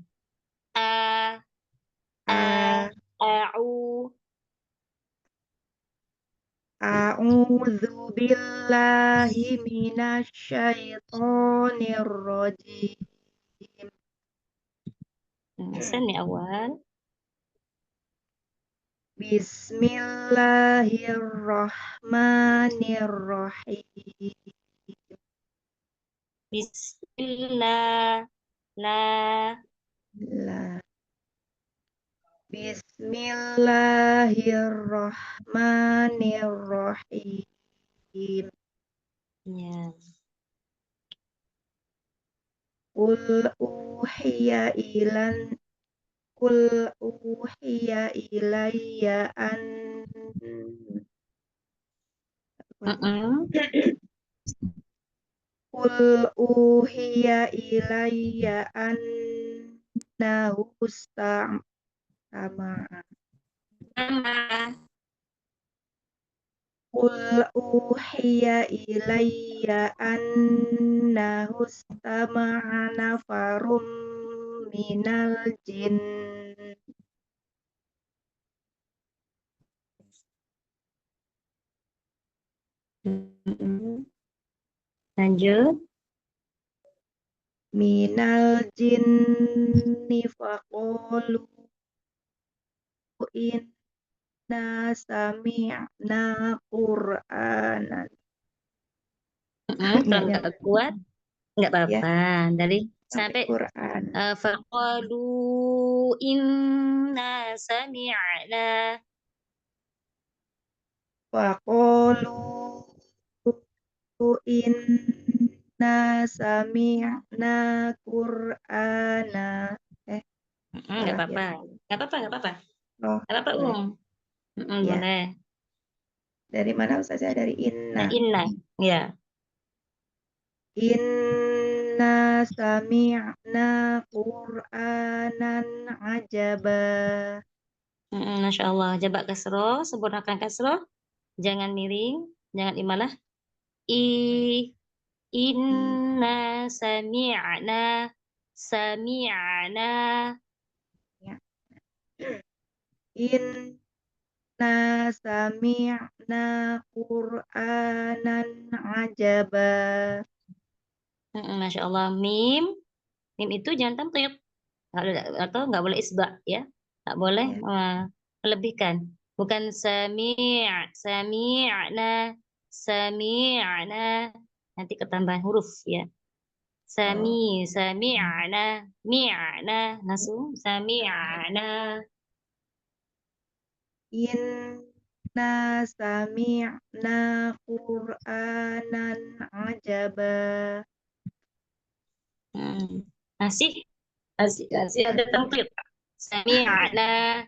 A'udzu billahi minasyaitonir rajim. Hasan ya awal. Bismillahirrahmanirrahim. Bismillah. Bismillahirrahmanirrahim. Ya. Qul uhiya ilayya annahu istama'a. Qul uhiya ilayya annahu istama'a nafarum minal jin. Lanjut. Minal jinni faqalu sami'na Qur'anan. Kalau Nggak nggak nyampe kuat, nggak ya, apa-apa. Dari sampai sampai Qur'an. faqalu inna sami'na. Faqalu inna sami'na Qur'ana. Nggak Salah apa-apa. ya. Nggak apa-apa, nggak apa-apa. Oh, Nggak apa-apa, boleh. Ya. boleh. Dari mana Ustazah? Dari Nah, inna. inna. Ya. Inna sami'na Qur'anan ajaba. Masya Allah. Jabak kasroh, sempurnakan kasroh. Jangan miring, jangan imalah. Inna sami'na. Sami'na. Ya. Inna sami'na Qur'anan ajaba. Masya Allah. Mim. Mim itu jangan tamtid. Atau nggak boleh isba ya. Nggak boleh Ya. melebihkan. Bukan sami'na. Sami'na. Nanti ketambahan huruf ya. Oh. Sami'na, mi'na, langsung sami'na. Inna sami'na Qur'anan ajaba. Masih, masih ada template. Sami'na,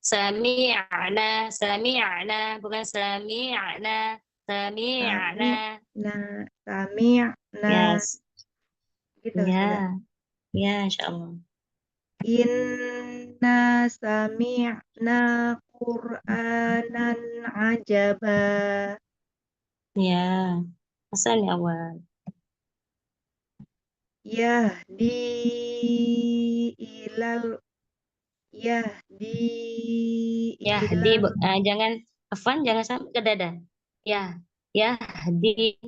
sami'na, sami'na, bukan sami'na, sami'na. Sami'na. Yes, Gitu ya, Ustazah. ya, insya Allah. Inna sami'na Qur'anan ajaba. Ya, asal ya awal. Yahdi ilal Ya, jangan afan, jangan sampai ke dada. Ya, di,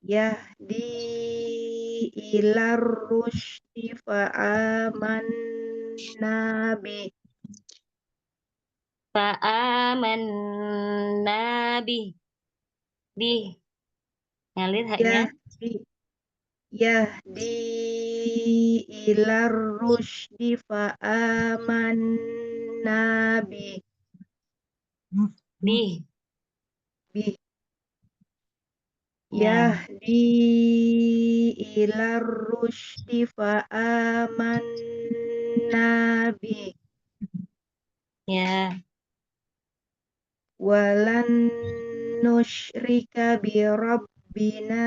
Yahdi ilar rusydi fa'amanna bi. fa'amanna bi. Ngalir haknya. Yahdi ilar rusydi fa'amanna bi. Yahdi ilar rusydi fa'amanna bi. Ya, Walan nusyrika bi rabbina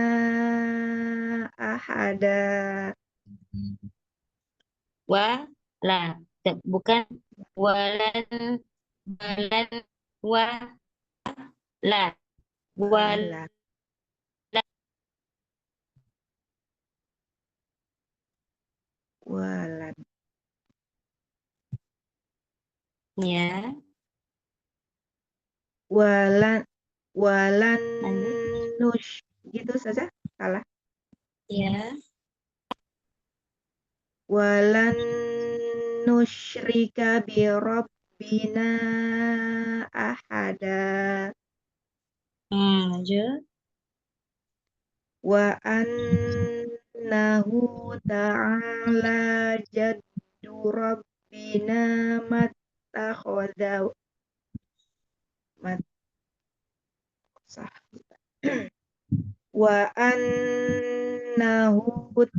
ahada. bukan walan, wa la, Walan. Walan. Ya, Walan gitu saja, salah. ya, Walan nusyrika bi rabbina ahada. lanjut. Wa annahu ta'ala jaddu rabbina mattakhadha wa annahu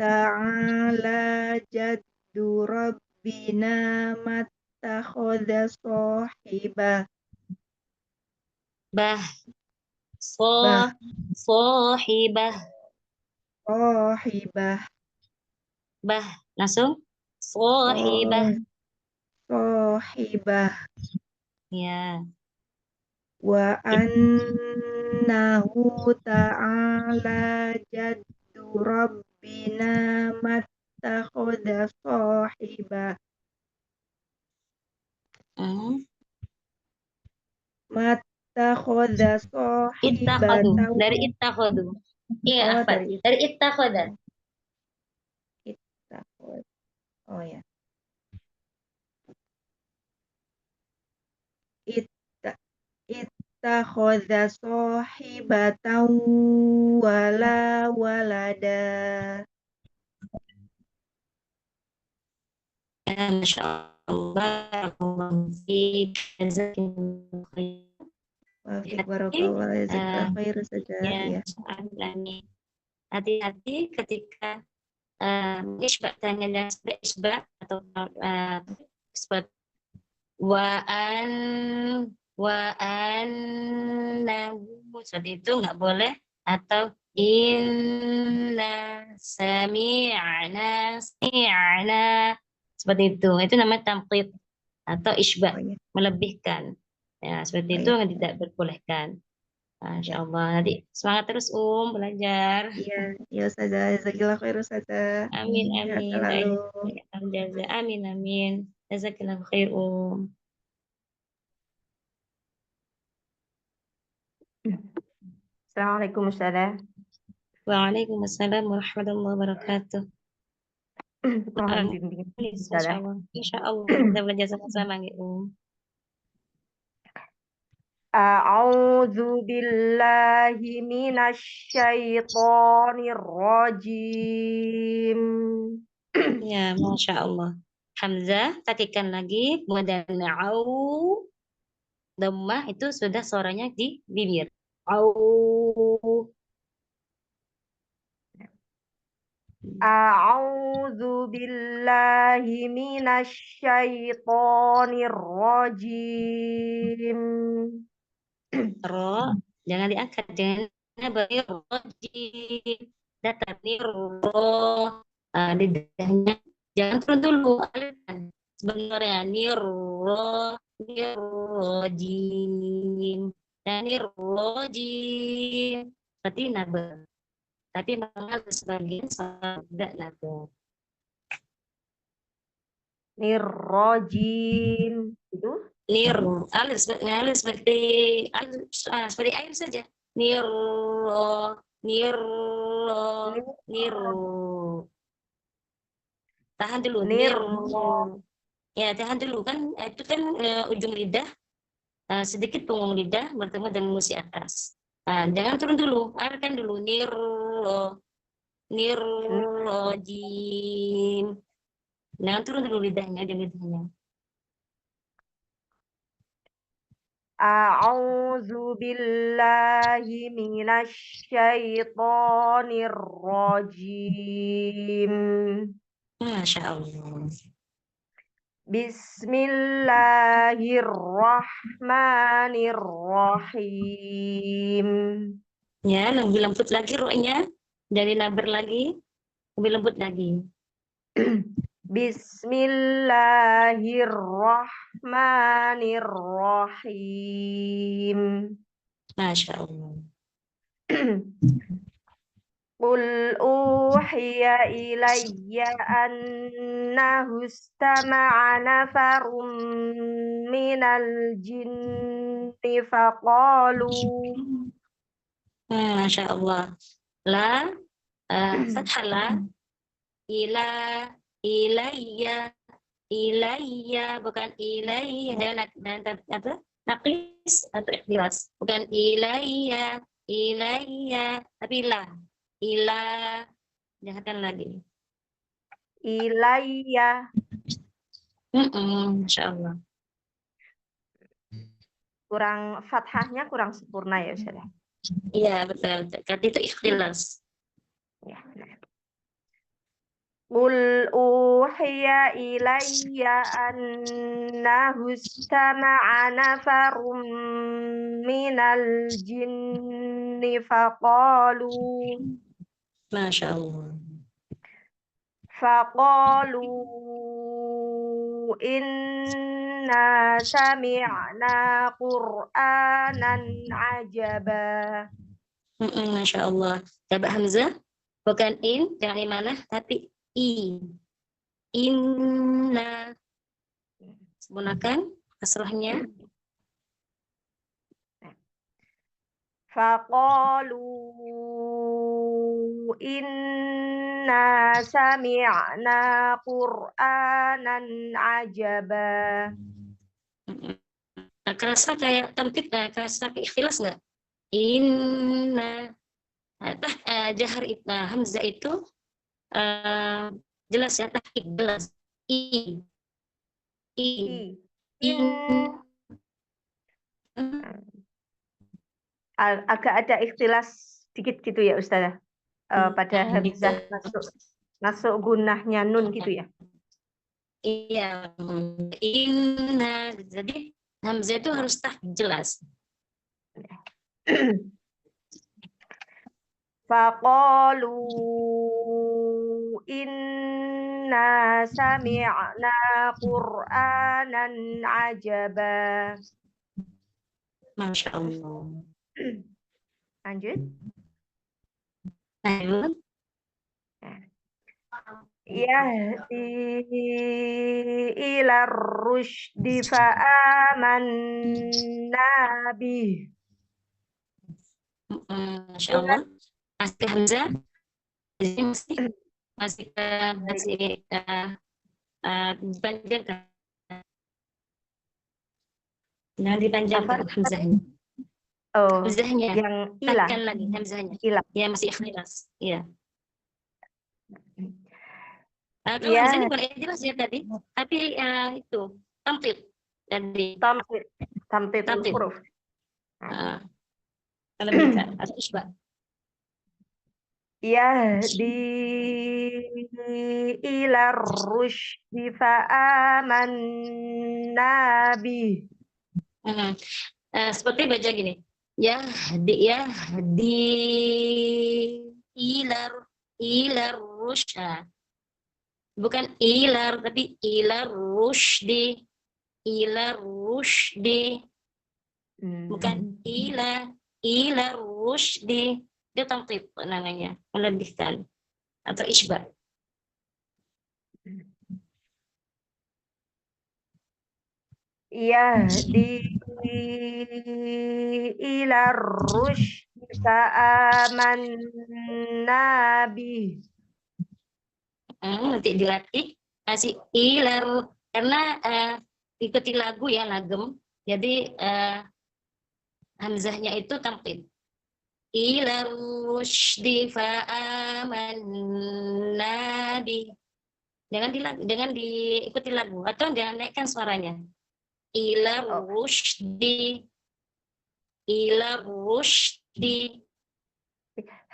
ta'ala jaddu rabbina mattakhadha sahibah. Sohibah. Langsung sohibah. Ya, Wa annahu ta'ala jaddu rabbina mattakhadha sahibah. Mattakhadha ittakhadu, sahibatan. dari ittakhadu. Iya, apa? Dari ittakhada. Oh ya. اتخذ صاحبة ولا ولدا. Masya Allah, Allah jazakallahu khair. Wafik Hati-hati, barakallah jazakallah khair saja ya, ya. amin. Hati-hati ketika isbah tanya dan isbah atau isbah wa annahu seperti itu nggak boleh, atau inna sami'na seperti itu namanya tamqid atau isbah, Oh, ya. melebihkan ya, seperti itu Baik. tidak diperbolehkan. Masya Allah, nanti semangat terus belajar. Iya, ya Ustazah, jazakallah khair Ustazah. Amin Sehat amin. selalu. Jaza. Amin amin. Jazakallahu khair Assalamualaikum Ustazah. Waalaikumsalam warahmatullahi wabarakatuh. Mohon bimbing Ustazah. Insya Allah kita belajar sama-sama gitu. A'udzu billahi minasy syaithanir rajim. Ya, Masya Allah. Hamzah, katikan lagi. Kemudian au. Dhammah itu sudah suaranya di bibir. Au. A'udzu billahi minasy syaithanir rajim. Ro, jangan diangkat, jangan berrojim. Datar niro. Lidahnya jangan turun dulu, alirkan. Sebenarnya nirrojim dan nirrojim berarti naba, tapi mengalami sebagian tidak naba. Nirrojim itu Alis seperti seperti air saja. Nirro. Tahan dulu. Nirro. Ya, tahan dulu kan, itu kan ujung lidah, sedikit punggung lidah bertemu dengan gusi atas. Jangan turun dulu, alirkan dulu. Nirrojim. Jangan turun dulu lidahnya, ujung lidahnya. A'udzu billahi minasy syaithanir rajim. Masya Allah. Bismillahirrahmanirrahim. Ya, lebih lembut lagi rohnya, dari laber lagi, lebih lembut lagi. Bismillahirrahmanirrahim. Masya Allah. Qul uhiya ilayya annahu istama'a nafarum minal jinni faqalu. Masya Allah. La, fathah la, ilayya, bukan ilayya, dan apa? Naqis atau ikhlas, bukan ilayya, tapi la, jangan lagi. Ilayya. Masya Allah. Kurang fathahnya kurang sempurna ya Ustazah. Iya betul. Kata itu ikhlas. Ya. Qul uhiya ilayya annahu istama'a nafarum minal jinni faqalu. Masya Allah. Faqalu inna sami'na Qur'anan ajaba. Masya Allah. Coba Hamzah, bukan in, jangan imanah, tapi i. Inna. Sempurnakan kasrahnya. Faqalu inna sami'na Qur'anan ajaba. Kerasa kayak tampil, kerasa kayak ikhtilas nggak? Inna. Jahar itu, hamzah itu jelas ya, tahqiq jelas. I. In. Agak ada ikhtilas sedikit gitu ya Ustazah. Pada hamzah masuk gunahnya nun gitu ya. Iya, inna. Jadi hamzah itu harus tahqiq jelas. Faqalu inna sami'na Qur'anan ajaba. Masya Allah. Lanjut. Lanjut. Yahdi ila rusydi fa'amanna bih. Masya Allah. Masih hamzah. Masih dipanjangkan. Nah, dipanjangkan hamzahnya. Oh, Hamzahnya. yang ilah. Tekan lagi hamzahnya. Ilah. Ya, masih ikhlas. Iya. Kalau Ya. hamzah ini boleh jelas ya tadi, tapi itu tampil tadi. Tampil huruf. Kalau bisa atau isbah. Yahdi ila rusydi fa'amanna bih. Seperti baca gini. Yahdi ilar rusya. Bukan ilar tapi ilar rusydi. Ilar rusydi. Bukan ilar rusydi. Itu tampil namanya, melebihkan atau isbah. Yahdi ila rusydi fa'amanna bih. Nanti dilatih kasih ilar karena ikuti lagu ya, lagem. Jadi hamzahnya itu tampil. Ilar rusydi fa'amanna bih. Jangan diikuti lagu atau jangan naikkan suaranya. Ilar rusydi. Ilar rusydi.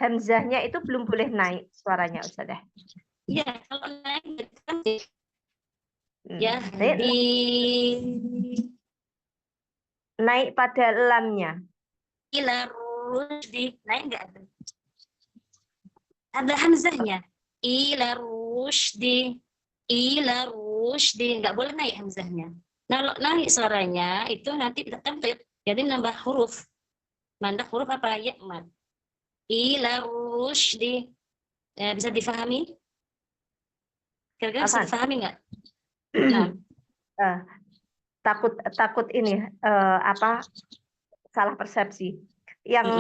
Hamzahnya itu belum boleh naik suaranya Ustazah. Iya, kalau naik kan ya naik pada lamnya. Ilar rusydi. Naik enggak? Ada hamzahnya. Ilar rusydi. Ilar rusydi. Enggak boleh naik hamzahnya. Kalau naik suaranya itu nanti tampil. Jadi nambah huruf. Nambah huruf apa? Ya, mat. Ilar rusydi. Bisa difahami? Kira-kira bisa difahami enggak? Takut ini salah persepsi. Yang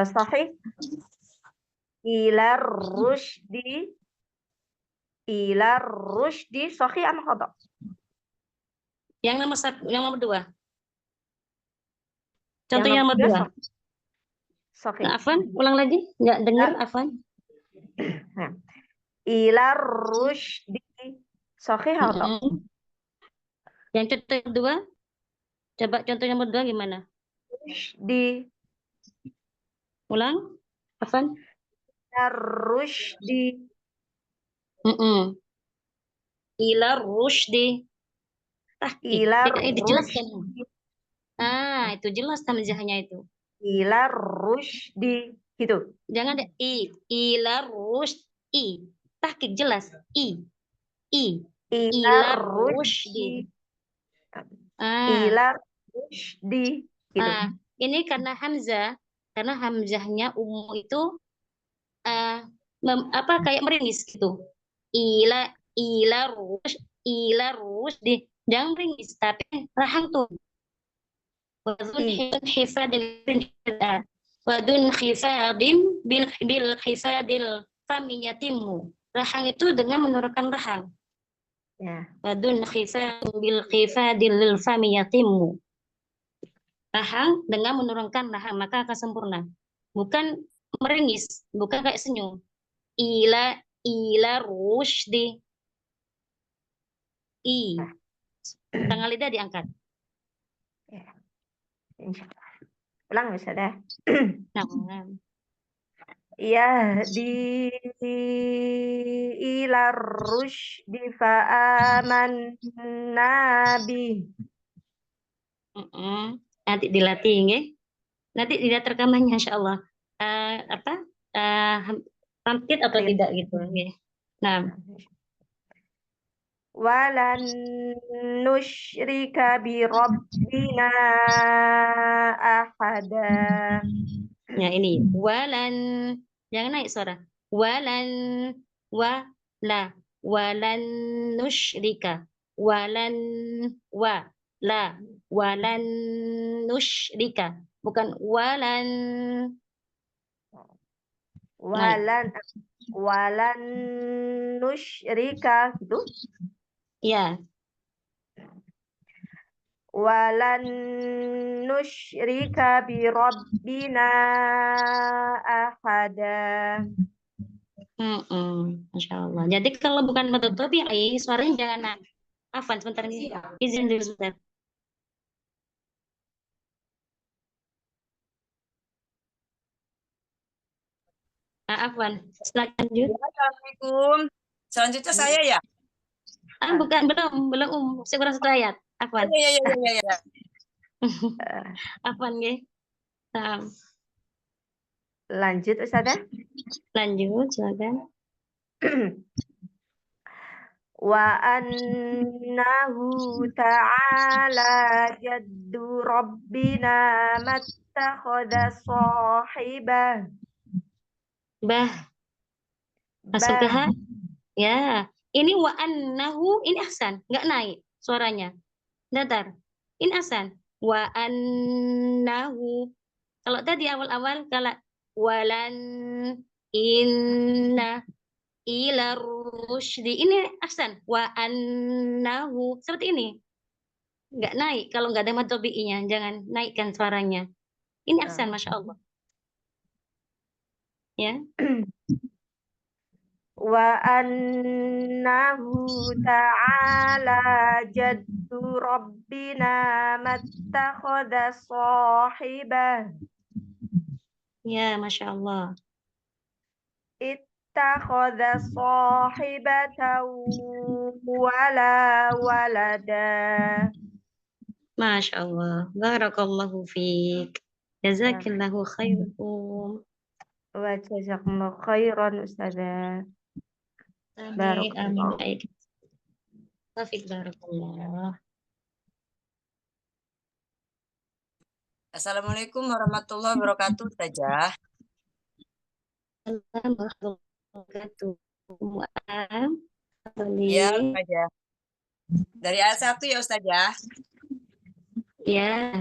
sahih ilar rusydi sahih am khata? Yang nomor satu, yang nomor dua. Contoh yang nomor dua. Sahih. Afwan, ulang lagi? Enggak dengar, Afwan. Ilar rusydi sahih khata? Yang contoh yang kedua, coba contoh yang kedua gimana? Ulang, Afwan. Rusydi. Ila rusydi. Dijelaskan. Itu jelas hamzahnya itu. Ila rusydi gitu. Jangan ada ila rusydi. Tahqiq jelas. Ila rusydi. Ila rusydi gitu. Ini karena hamzahnya umum itu kayak meringis gitu. Ila rusydi. Jangan meringis tapi rahang tuh. Wadun khifadin bil khifadil famiyatimu. Rahang itu dengan menurunkan rahang. Ya. Wadun khifadun bil khifadil lil fami yatimmu. Rahang dengan menurunkan rahang maka akan sempurna. Bukan meringis, bukan kayak senyum. Ila rushdi. I. Tanggal lidah diangkat. Ya. Insyaallah. Ulang Ustazah. Nah, Yahdi ila rusydi fa'amanna bih. Nanti dilatih nggih. Nanti dilihat rekamannya insyaallah. Apa? Tamkit atau Iya. tidak gitu nggih. Nah, Walan nusyrika bi rabbina ahada. ya ini walan jangan naik suara. Walan walan nusyrika walan walan nusyrika bukan walan walan nusyrika gitu. ya Walan nusyrika bi rabbina ahada. Masya Allah. Jadi kalau bukan menutup ya suaranya jangan naik. Afwan sebentar nih. Izin dulu sebentar. Afwan. Silakan lanjut. Assalamualaikum. Selanjutnya saya ya? Bukan belum saya kurang satu ayat. Afwan. Iya. Afwan nggih. Lanjut Ustazah. Lanjut silakan. Wa annahu ta'ala jaddu rabbina mattakhadha sahibah. Masuk ke ha? Ya. Ini wa annahu ini ahsan, enggak naik suaranya. Datar. Ini ahsan. Wa annahu. Kalau tadi awal-awal kalau walan inna ila rusydi ini ahsan. Wa annahu seperti ini. Enggak naik kalau enggak ada mad tabi'inya, jangan naikkan suaranya. Ini ahsan Masya Allah. Ya. Wa annahu ta'ala jaddu rabbina mattakhadha sahibah. Ya, Masya Allah. Ittakhadha sahibatan wala walada. Masya Allah. Barakallahu fiik. Jazakillahu khairum. Wa jazakumullahu khairan Ustazah. Amin, amin. Baik. Taufik barakallah. Assalamualaikum warahmatullahi wabarakatuh, Ustazah. Assalamualaikum warahmatullahi wabarakatuh. Ya, Ustazah. Dari ayat 1 ya, Ustazah. Ya.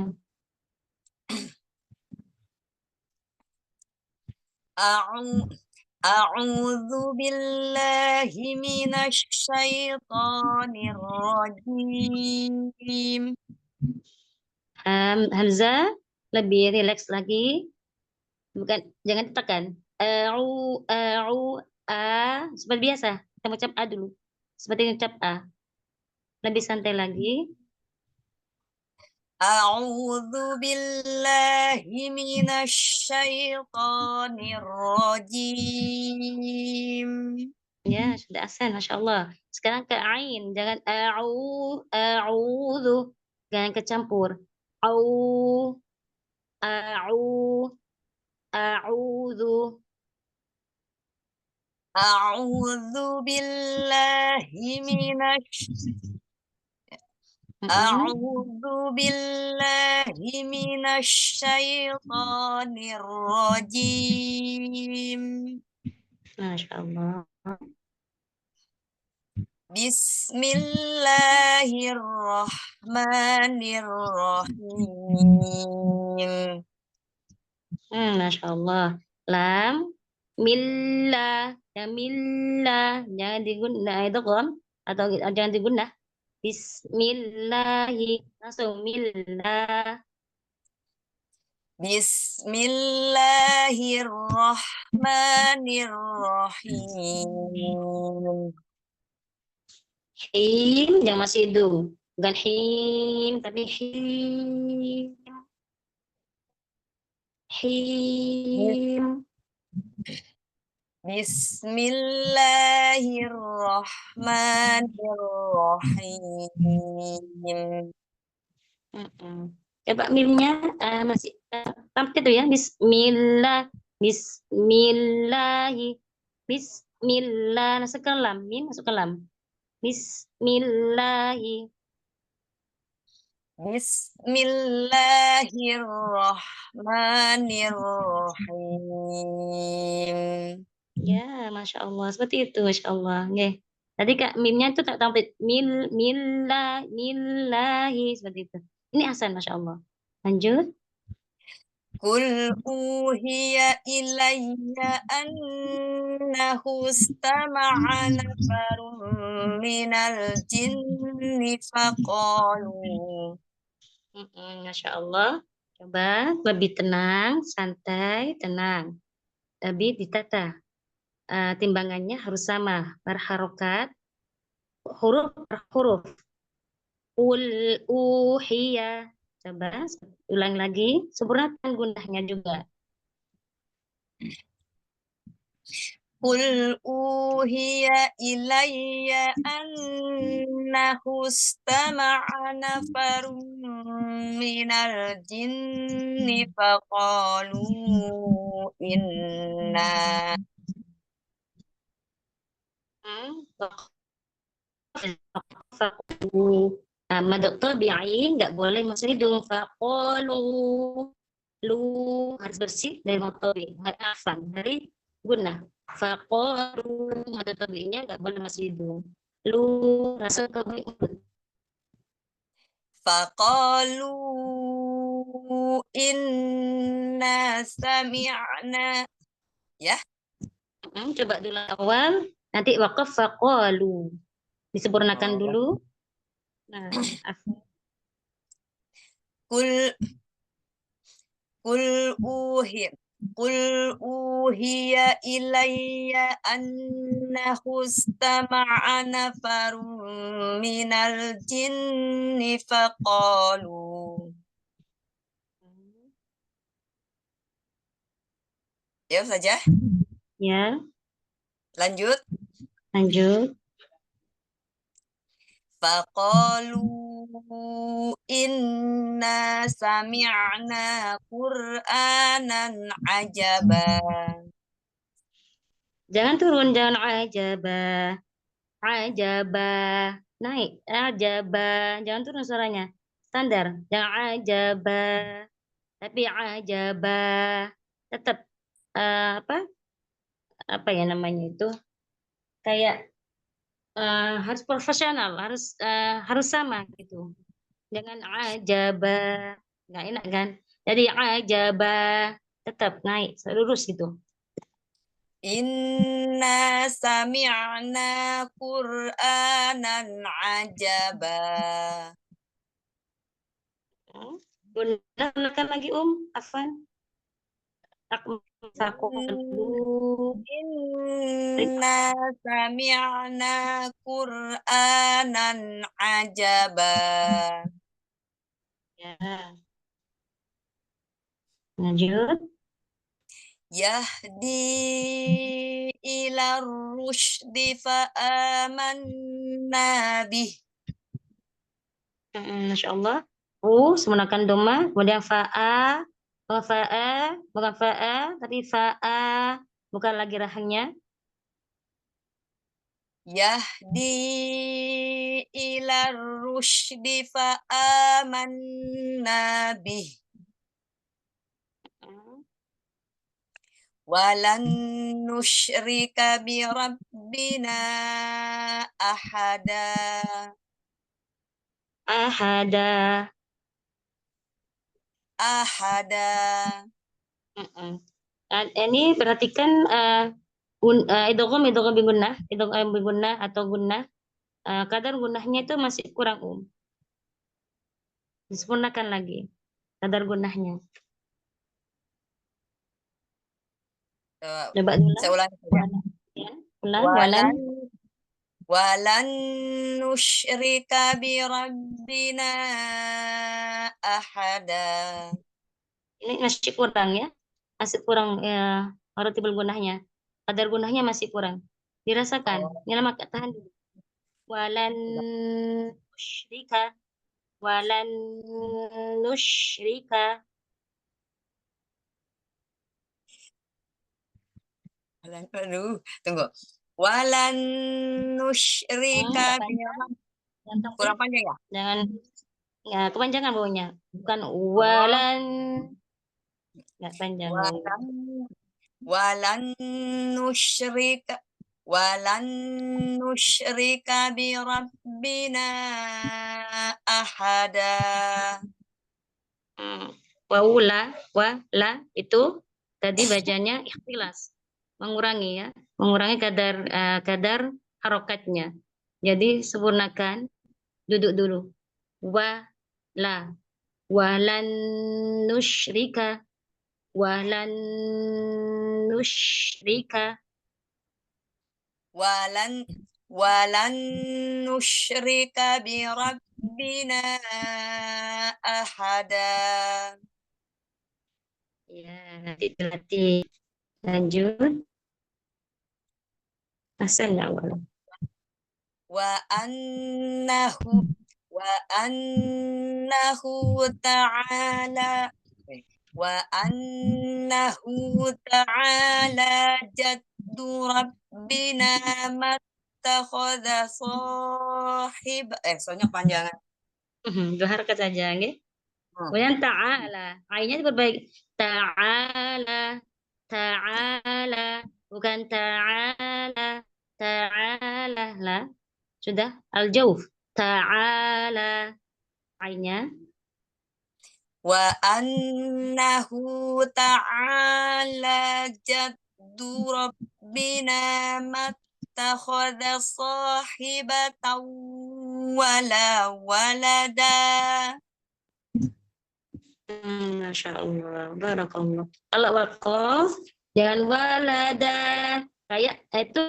A'udzu billahi minasy syaithanir rajim. Hamzah lebih rileks lagi. Bukan, jangan ditekan. Seperti biasa. Kita ucap A dulu. Seperti ucap A. Lebih santai lagi. A'udzu billahi minasy syaithanir rajim. Ya, sudah ahsan, Masya Allah. Sekarang ke Ain. Jangan a'udzu. Jangan kecampur. A'udzu. A'udzu billahi minasy syaithanir rajim. Masya Allah. Bismillahirrahmanirrahim. Masya Allah. Lam. Millah. Ya millah. Jangan diguna. Itu kan. atau jangan digunakan. Bismillahi, langsung millah. Bismillahirrahmanirrahim. Him yang masih itu, bukan him tapi him. Him. Bismillahirrahmanirrahim. Coba mimnya masih tampil itu ya. Bismillah, Bismillahi, Bismillah. Masuk ke lam, mim masuk ke lam. Bismillahi. Bismillahirrahmanirrahim. Ya, Masya Allah. Seperti itu, Masya Allah. Oke. Tadi Kak, mimnya itu tak tampil. Millahi. Seperti itu. Ini Hasan, Masya Allah. Lanjut. Qul uhiya ilayya annahu istama'a nafarun minal jinni faqalu. Masya Allah. Coba lebih tenang, santai, tenang. Lebih ditata. Timbangannya harus sama. Berharokat. Huruf per huruf. Qul uhiya. Coba ulang lagi. Sempurnakan gunahnya juga. Qul uhiya ilayya annahu istama'a nafarun minal jinni faqalu inna Mad tabi'i nggak boleh masuk hidung. Faqalu. Lu harus bersih dari mad tabi'i. Afan dari gunah. Faqalu mad tabi'inya nggak boleh masuk hidung. Lu masuk ke mulut. faqalu inna sami'na. Ya. Coba dulu awal, nanti wakaf faqalu. Disempurnakan dulu. Nah, Qul uhiya ilayya annahu istama'a nafarun minal jinni faqalu. Ya saja. ya, Lanjut. lanjut. Faqalu inna sami'na Qur'anan ajaba. Jangan turun, jangan ajaba. Ajaba. Naik, ajaba. Jangan turun suaranya. Standar, jangan ajaba. Tapi ajaba. Tetap apa ya namanya itu? Kayak harus profesional, harus sama gitu. Jangan ajaba, nggak enak kan? Jadi ajaba tetap naik lurus gitu. Inna sami'na Qur'anan ajaba. Gunakan lagi Afan. Inna sami'na Qur'anan ajaba. Ya. Lanjut. Yahdi ila rusydi fa'amanna bih. Masya Allah. Menggunakan doma, kemudian fa'a, bukan fa'a, tapi fa'a, bukan lagi rahangnya. Yahdi ila rusydi fa'amanna bih. Walan nusyrika bi rabbina ahada. Ini perhatikan idgham bi gunnah atau gunnah. kadar gunahnya itu masih kurang disempurnakan lagi kadar gunahnya. Coba Saya ulang. ulangi saja. Ya, ulang. Walan. Walan nusyrika bi rabbina ahada. Ini masih kurang ya, masih kurang ya, marotibul gunahnya, kadar gunahnya masih kurang dirasakan. Ini lama tahan dulu. Walan nusyrika, walan nusyrika. Aduh, tunggu. Walan nusyrika bi rabbina. Kurang panjang ya? Jangan ya kepanjangan bawahnya, bukan walan. Nggak panjang. Walan nusyrika bi rabbina ahada. Wala itu tadi bacanya ikhtilas, mengurangi ya, mengurangi kadar harokatnya. Jadi sempurnakan, duduk dulu. Walan nusyrika, walan nusyrika. Walan nusyrika bi rabbina ahada. Ya, nanti dilatih. Lanjut. Asal awal. Wa annahu ta'ala jaddu rabbina mattakhadha sahib. Soalnya panjangan. Dua harakat saja, nggih. Kemudian ta'ala, ainnya diperbaiki. Ta'ala, bukan ta'ala lah. Sudah al-jauf. Ta'ala, ainnya. Wa annahu ta'ala jaddu rabbina mattakhadha sahibatan wala walada. Masya Allah, barakallah. Kalau waqaf, jangan walada. Kayak itu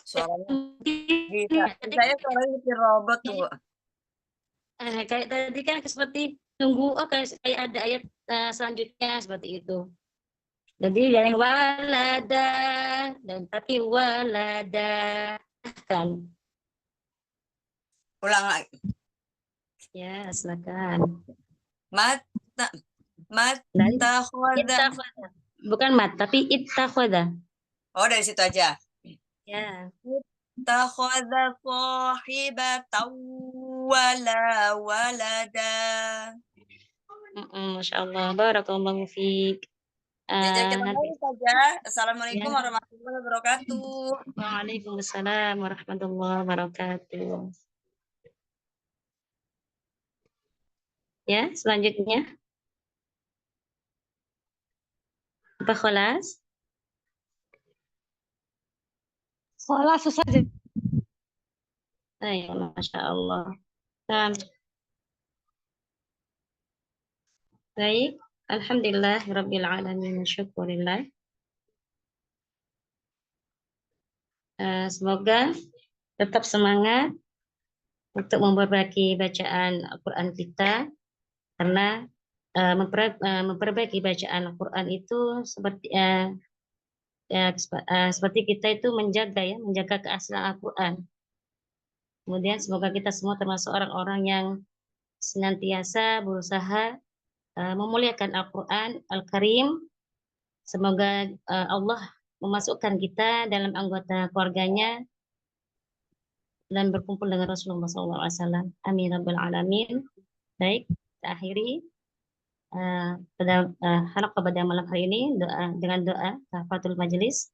Suaranya bisa. Saya suaranya seperti robot tuh. Kayak tadi kan seperti tunggu, kayak ada ayat selanjutnya seperti itu. Jadi jangan walada, dan tapi walada kan. Ulang lagi. Ya, silakan. Mattakhadha. Bukan mat, tapi ittakhadha. Oh, dari situ aja. Ya. Ittakhadha sahibatan wala walada. Masya Allah, barakallahu fiik. Jadi kita mulai saja. Assalamualaikum Ya. warahmatullahi wabarakatuh. Waalaikumsalam warahmatullahi wabarakatuh. Ya, selanjutnya. Apa kholas? Kholas Ustazah. Ya, Masya Allah. Nah. Baik. Alhamdulillah Rabbil Alamin. Syukurillah. Semoga tetap semangat untuk memperbaiki bacaan Al-Quran kita, karena memperbaiki bacaan Al-Quran itu seperti kita itu menjaga keaslian Al-Quran. Kemudian semoga kita semua termasuk orang-orang yang senantiasa berusaha memuliakan Al-Quran Al-Karim. Semoga Allah memasukkan kita dalam anggota keluarganya dan berkumpul dengan Rasulullah SAW. Amin Rabbal Alamin. Baik, kita akhiri pada halaqah pada malam hari ini dengan doa kafatul majlis.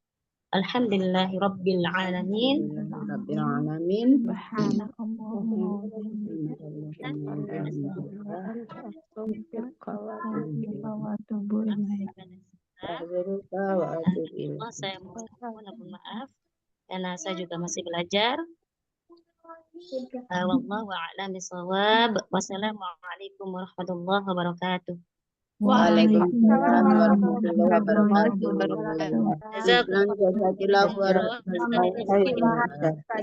Alhamdulillahi Rabbil Alamin. Rabbil alamin. Subhanakallahumma wa bihamdika astaghfiruka wa atubu ilaik. Astaghfiruka wa atubu ilaik. Allah, saya mohon maaf karena saya juga masih belajar. Wallahu a'lam bishawab. Wassalamualaikum warahmatullahi wabarakatuh. Waalaikumsalam warahmatullahi wabarakatuh. Jazakumullah Jazakillahu khairan.